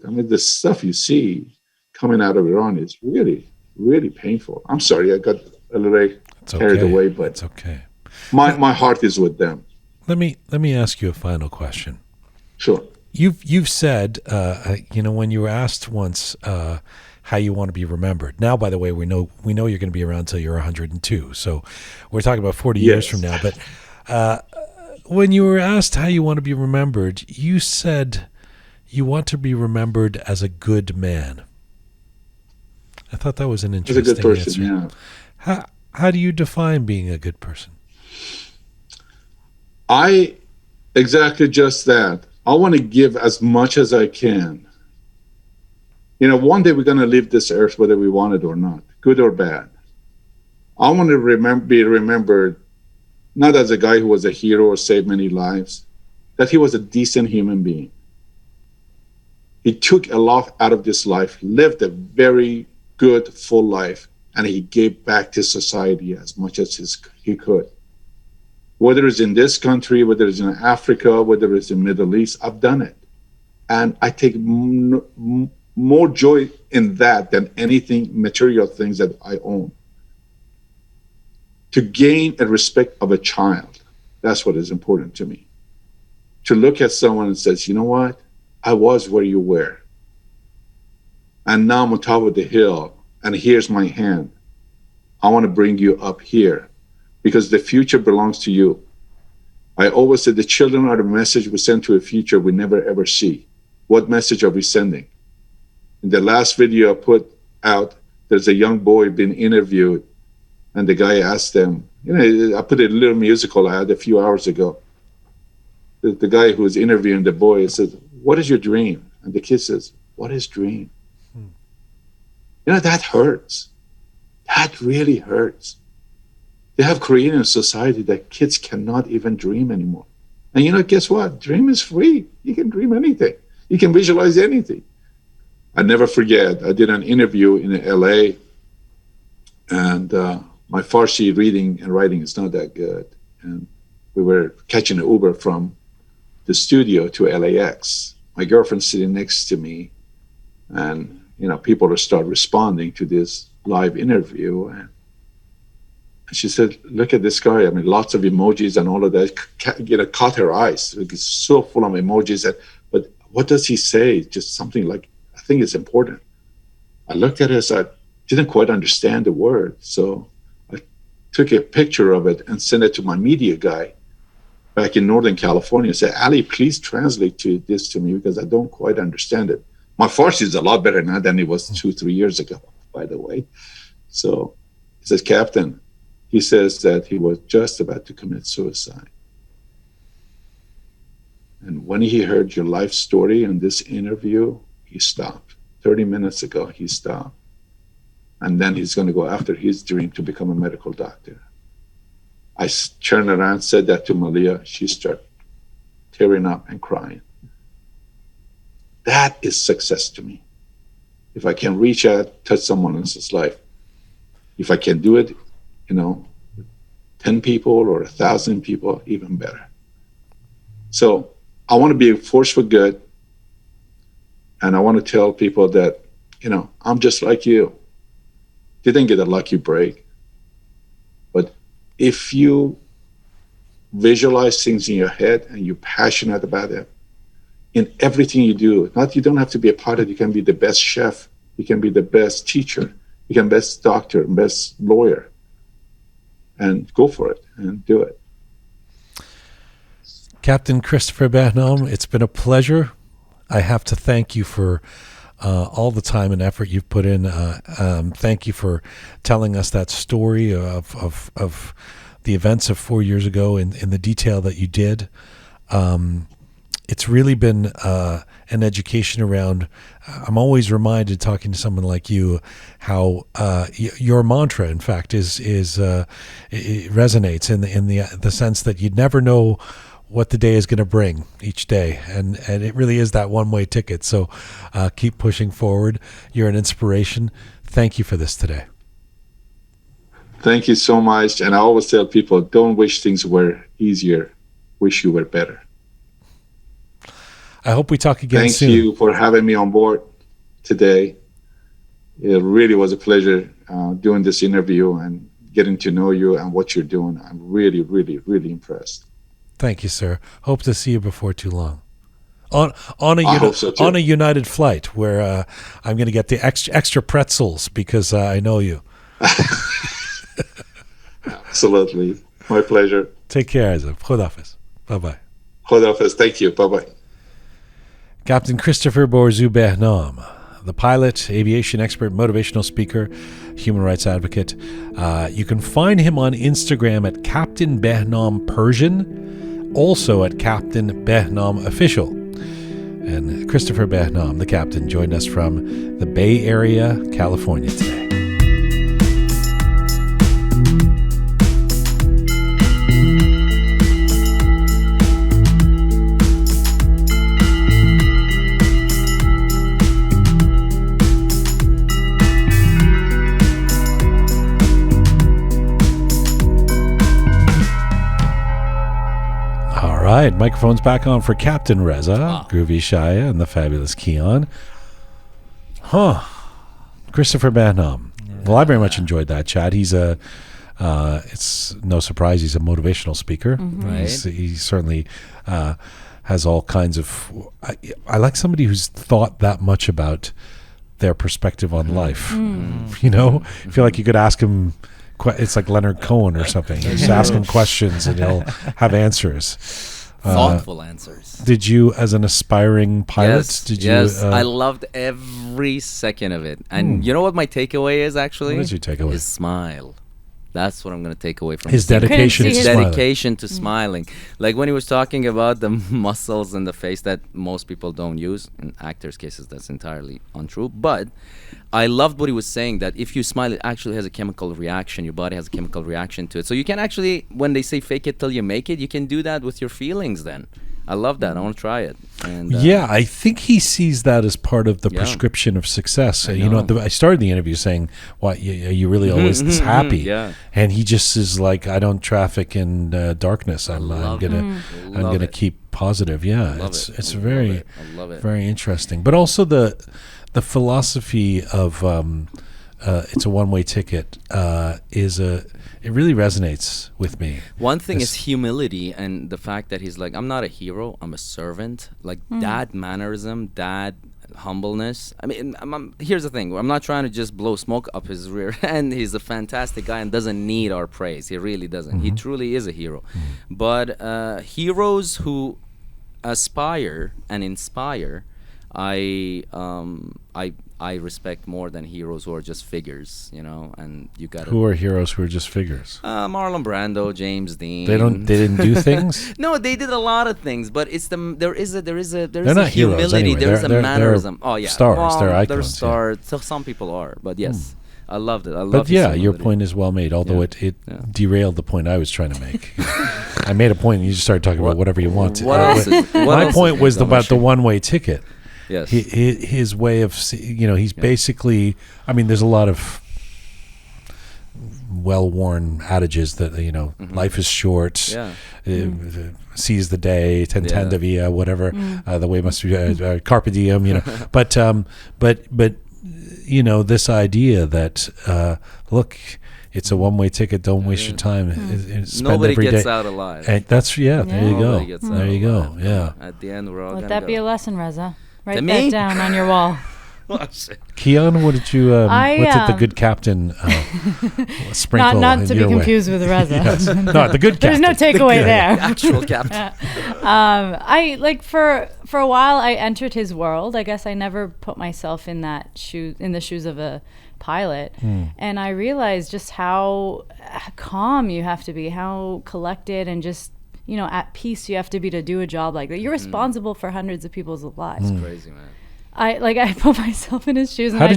I mean, the stuff you see coming out of Iran is really, really painful. I'm sorry, I got a little carried away, but it's okay. My heart is with them. Let me ask you a final question. Sure. You've said, when you were asked once how you want to be remembered. Now, by the way, we know you're going to be around until you're 102. So we're talking about 40 years from now. But when you were asked how you want to be remembered, you said you want to be remembered as a good man. I thought that was an interesting as a good person, answer. Yeah. How do you define being a good person? Exactly just that. I want to give as much as I can. One day we're going to leave this earth, whether we want it or not, good or bad. I want to be remembered not as a guy who was a hero or saved many lives, that he was a decent human being. He took a lot out of this life, lived a very good, full life, and he gave back to society as much as he could. Whether it's in this country, whether it's in Africa, whether it's in Middle East, I've done it. And I take more joy in that than anything, material things that I own. To gain a respect of a child, that's what is important to me. To look at someone and says, you know what? I was where you were. And now I'm on top of the hill, and here's my hand. I want to bring you up here because the future belongs to you. I always said the children are the message we send to a future we never ever see. What message are we sending? In the last video I put out, there's a young boy being interviewed, and the guy asked them, I put a little musical ad a few hours ago. The guy who was interviewing the boy said, what is your dream? And the kid says, what is dream? That hurts. That really hurts. They have created a society that kids cannot even dream anymore. And guess what? Dream is free. You can dream anything. You can visualize anything. I never forget, I did an interview in LA, and my Farsi reading and writing is not that good. And we were catching an Uber from the studio to LAX. My girlfriend sitting next to me, and people will start responding to this live interview. And she said, "Look at this guy. I mean, lots of emojis and all of that." Caught her eyes. It's so full of emojis. But what does he say? Just something like, "I think it's important." I looked at it, so I didn't quite understand the word. So I took a picture of it and sent it to my media guy back in Northern California. I said, "Ali, please translate this to me because I don't quite understand it." My Farsi is a lot better now than it was 2-3 years ago, by the way. So he says, "Captain," he says that he was just about to commit suicide. And when he heard your life story in this interview, he stopped. 30 minutes ago, he stopped. And then he's going to go after his dream to become a medical doctor. I turned around, said that to Malia. She started tearing up and crying. That is success to me. If I can reach out, touch someone else's life. If I can do it, 10 people or 1,000 people, even better. So I want to be a force for good. And I want to tell people that, I'm just like you. Didn't get a lucky break. But if you visualize things in your head and you're passionate about it, in everything you do, you don't have to be a pilot. You can be the best chef. You can be the best teacher. You can be the best doctor, best lawyer. And go for it and do it. Captain Christopher Behnam, it's been a pleasure. I have to thank you for all the time and effort you've put in. Thank you for telling us that story of the events of 4 years ago in the detail that you did. It's really been an education around. I'm always reminded, talking to someone like you, how your mantra, in fact, it resonates in the sense that you'd never know what the day is going to bring each day, and it really is that one-way ticket. So keep pushing forward. You're an inspiration. Thank you for this today. Thank you so much. And I always tell people, don't wish things were easier. Wish you were better. I hope we talk again soon. Thank you for having me on board today. It really was a pleasure doing this interview and getting to know you and what you're doing. I'm really, really, really impressed. Thank you, sir. Hope to see you before too long. On a United flight where I'm going to get the extra pretzels because I know you. Absolutely. My pleasure. Take care, Azam. Khodafis. Bye-bye. Khodafis. Thank you. Bye-bye. Captain Christopher Borzu Behnam, the pilot, aviation expert, motivational speaker, human rights advocate. You can find him on Instagram at Captain Behnam Persian, also at Captain Behnam Official. And Christopher Behnam, the captain, joined us from the Bay Area, California today. All right, microphone's back on for Captain Reza, Groovy Shaya, and the fabulous Keon. Christopher Behnam. Well, I very much enjoyed that chat. He's it's no surprise he's a motivational speaker. Mm-hmm. Right. He certainly has all kinds of. I like somebody who's thought that much about their perspective on life. You know, I feel like you could ask him. It's like Leonard Cohen or something. Just ask him questions and he'll have answers. Thoughtful answers. Did you, as an aspiring pilot, Yes, I loved every second of it. And you know what my takeaway is, actually? What is your takeaway? His smile. That's what I'm gonna take away from His the scene. dedication see to his smiling. Dedication to smiling. Like when he was talking about the muscles in the face that most people don't use. In actors' cases, that's entirely untrue. But I loved what he was saying, that if you smile, it actually has a chemical reaction. Your body has a chemical reaction to it. So you can actually, when they say fake it till you make it, you can do that with your feelings then. I love that. I want to try it. And Yeah, I think he sees that as part of the Yeah. prescription of success. I You know, know. I started the interview saying, "Why are you really always this happy?" Yeah. And he just is like, "I don't traffic in darkness. I'm love gonna I'm Love gonna it. keep positive." Yeah, Love it's it. it's I love very it. I love it. very interesting. But also the philosophy of it's a one-way ticket it really resonates with me. One thing This- is humility, and the fact that he's like, I'm not a hero, I'm a servant. Like that mannerism, that humbleness. I mean, here's the thing. I'm not trying to just blow smoke up his rear end. He's a fantastic guy and doesn't need our praise. He really doesn't. He truly is a hero. But heroes who aspire and inspire, I respect more than heroes who are just figures, you know. And you got Who are heroes who are just figures? Marlon Brando, James Dean. They didn't do things. No, they did a lot of things, but it's there is a They're not heroes humility. anyway. There's They're a mannerism. Oh yeah, stars. Well, They're they're icons, yeah. stars. So some people are, but yes, I loved it. I love. But his yeah, your humility. point is well made. Although Yeah. it Yeah. derailed the point I was trying to make. I made a point, and you just started talking about whatever you want. What else is- what My else point is was about the Ghomeshi? one-way ticket. Yes. His way of, he's basically. I mean, there's a lot of well-worn adages that life is short. Yeah. Seize the day, tentenda via, whatever. The way must be carpe diem. But this idea that look, it's a one-way ticket. Don't waste your time. Spend Nobody every gets day. out alive. And that's there you go. Nobody gets out There you go. alive. Yeah. At the end, we're all Let gonna that go. be a lesson, Reza. Write me? that down on your wall. Keon, what did you? What did the good captain sprinkle? Not in to be your way? confused with Reza. Yes. No, the good There's captain. no takeaway there. Actual captain. I like for a while I entered his world. I guess I never put myself in the shoes of a pilot, and I realized just how calm you have to be, how collected and just at peace you have to be to do a job like that. You're responsible for hundreds of people's lives. Crazy man. I put myself in his shoes. And How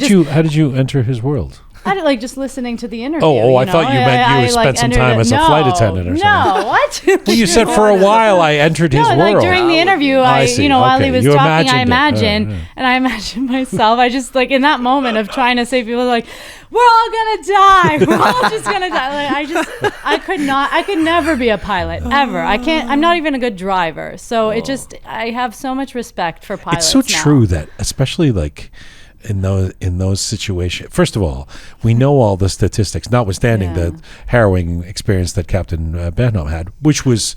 did you enter his world? I did, like just listening to the interview. I thought you meant you spent some time as a flight attendant or something. No, what? Well, you said for a while I entered his No, world. like during the interview, I see. while Okay. he was You talking, I imagined it. imagined, and I imagined myself. I just like in that moment of trying to save people, like we're all gonna die. We're all just gonna die. Like I could never be a pilot ever. I can't. I'm not even a good driver. So I have so much respect for pilots. It's so now. true that, especially like in those situations. First of all, we know all the statistics, notwithstanding the harrowing experience that Captain Behnam had, which was,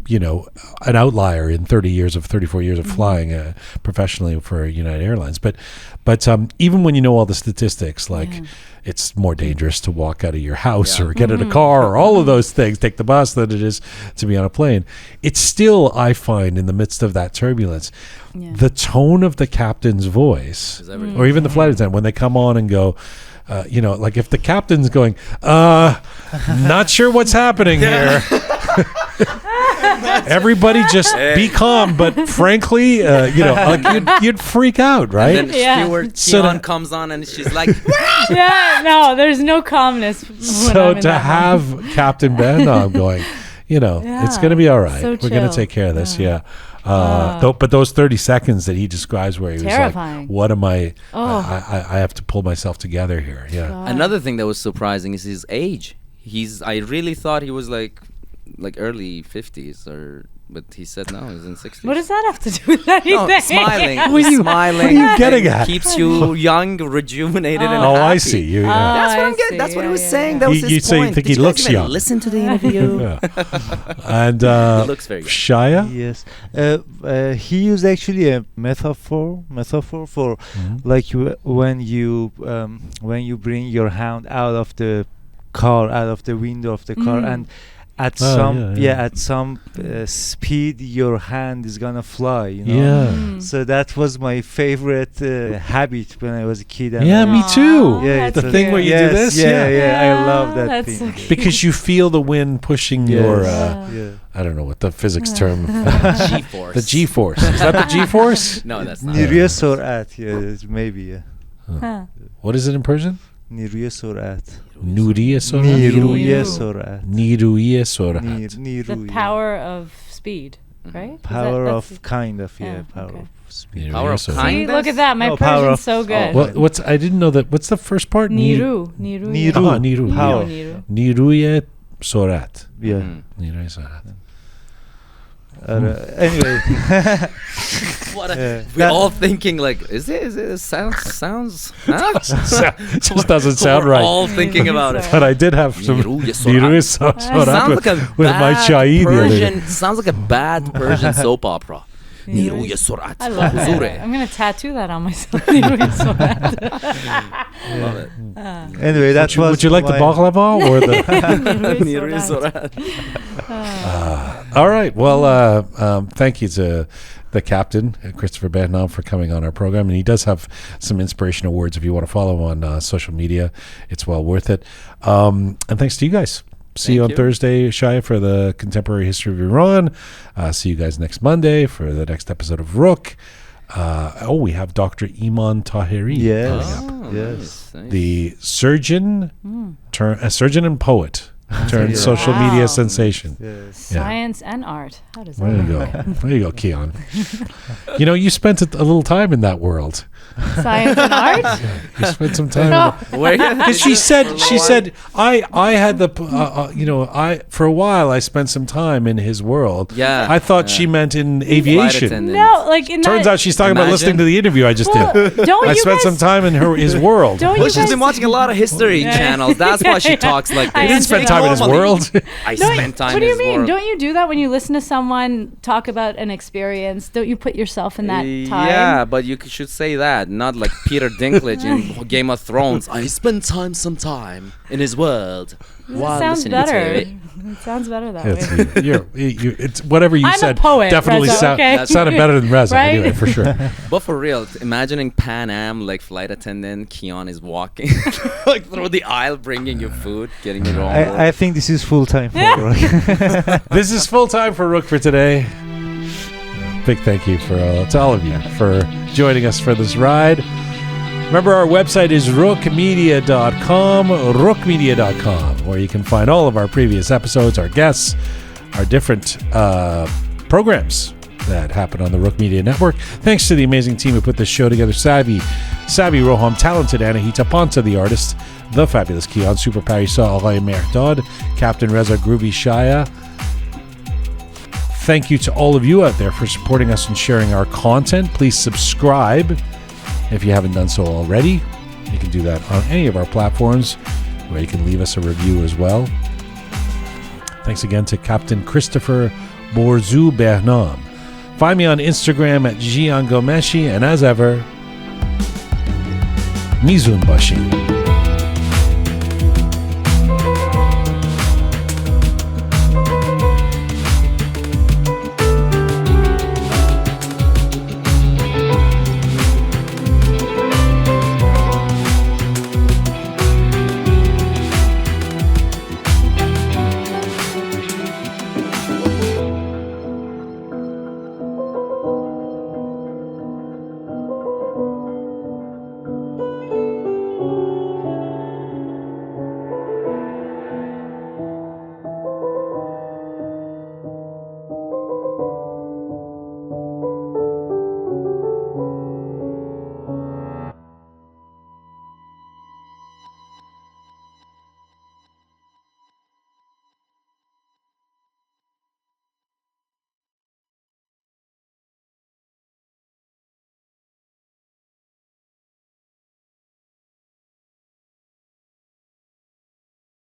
an outlier in 34 years of flying professionally for United Airlines. But even when you know all the statistics, like it's more dangerous to walk out of your house or get in a car or all of those things, take the bus, than it is to be on a plane. It's still, I find, in the midst of that turbulence, the tone of the captain's voice, or even the flight attendant, when they come on and go, like if the captain's going, not sure what's happening here. Everybody just be calm, but frankly, like you'd freak out, right? And then Stewart So Keon that- comes on and she's like, No, there's no calmness. When So I'm in to that have Captain Behnam going, it's going to be all right. so We're going to chill. take care of this. Yeah. But those 30 seconds that he describes where he was Terrifying. like, what am I have to pull myself together here. Yeah. Another thing that was surprising is his age. I really thought he was like early 50s but he said no, he's in 60s. What does that have to do with anything? No, smiling. what Smiling. are you getting at? Keeps you young, rejuvenated, and Oh, happy. I see. You, That's what I I'm getting. see. That's what Yeah, he was yeah, saying. yeah. That was You his say you point. think Did he you guys looks even young. Listen to the interview. yeah. And He looks very good. Shia? Yes, he used actually a metaphor for like when you bring your hand out of the car, out of the window of the car, at Oh, some yeah. at some speed your hand is gonna fly, you know. Yeah. So that was my favorite habit when I was a kid. And Yeah, I- me too. Yeah, that's it's the a- thing where you do yes, this. Yeah, Yeah. I love that That's thing. so cute. Because you feel the wind pushing your, Yeah. I don't know what the physics term, G-force. the G-force. Is that the G-force? No, that's not. نیروی سرعت, maybe, yeah. Huh. What is it in Persian? نیروی سرعت. Nuriye Sorat? نیروی Niru. سرعت. Niruye Sorat. The نیروی. power of speed, right? Is Power that- of that's- kind of, yeah, Yeah, power okay. of speed. Niruye Power of Sorat. kind? See, look at that. My No, power Persian's of- so good. Well, I didn't know that. What's the first part? Niru. Niru. Niru. Ah, Niru. Power. Niru. Niruye Sorat. Yeah. Mm. Niruye Sorat. Anyway. What a, Yeah. we're all thinking like, is it sounds huh? Just doesn't sound We're right. all thinking about it. But I did have some Niruye Sorat. Niruye Sorat Sounds like a with my bad chai the other day. Persian. Sounds like a bad Persian soap opera. Niruye Sorat. I love that. Huzure. I'm gonna tattoo that on myself. Niru Sorat. Love it. Anyway, that was. Would you like the my- baklava or the? Niruye Sorat. All right. Well, thank you to the captain, Christopher Behnam, for coming on our program. And he does have some inspirational words. If you want to follow him on social media, it's well worth it. And thanks to you guys. See you on Thank you. Thursday, Shia, for the contemporary history of Iran. See you guys next Monday for the next episode of Roqe. We have Dr. Iman Tahiri Yes. coming up. Yes. Nice. The surgeon, surgeon and poet turned Yeah. social Wow. media sensation. Yes. Science and art. How does that There you work? go. There you go, Keon. You know, you spent a little time in that world. Science and art? You spent some time. No. Where Because she said, I had the, for a while I spent some time in his world. Yeah. I thought she meant in aviation. attendant. No, like in Turns that. out she's talking about Imagine. listening to the interview I just Well, did. don't I you spent guys, some time in his world. Don't Well, you she's guys been watching a lot of history Yeah. channels. That's why she talks like this. You didn't spend time in his Normally, world. I Don't- spent time what do in you his mean? world. Don't you do that when you listen to someone talk about an experience? Don't you put yourself in that time? Yeah, but you should say that, not like Peter Dinklage in Game of Thrones. I spent some time in his world It while sounds listening better. to it. It sounds better that It's, way. it's whatever you I'm a said. poet, definitely Reza, okay? sounded better than Reza. Right? Anyway, for sure. But for real, imagining Pan Am like flight attendant, Keon is walking like through the aisle, bringing you food, getting it all. I think this is full time for This is full time for Roqe for today. Big thank you to all of you for joining us for this ride. Remember, our website is roqemedia.com, roqemedia.com, where you can find all of our previous episodes, our guests, our different programs that happen on the Roqe Media Network. Thanks to the amazing team who put this show together. Sabi Roham, talented Anahita Ponta, the artist, the fabulous Keon, Super Parisa Alay Merdad, Captain Reza Grubi Shaya. Thank you to all of you out there for supporting us and sharing our content. Please subscribe if you haven't done so already. You can do that on any of our platforms where you can leave us a review as well. Thanks again to Captain Christopher Borzu Behnam. Find me on Instagram at Jian Ghomeshi, and as ever, Mizun Bashi.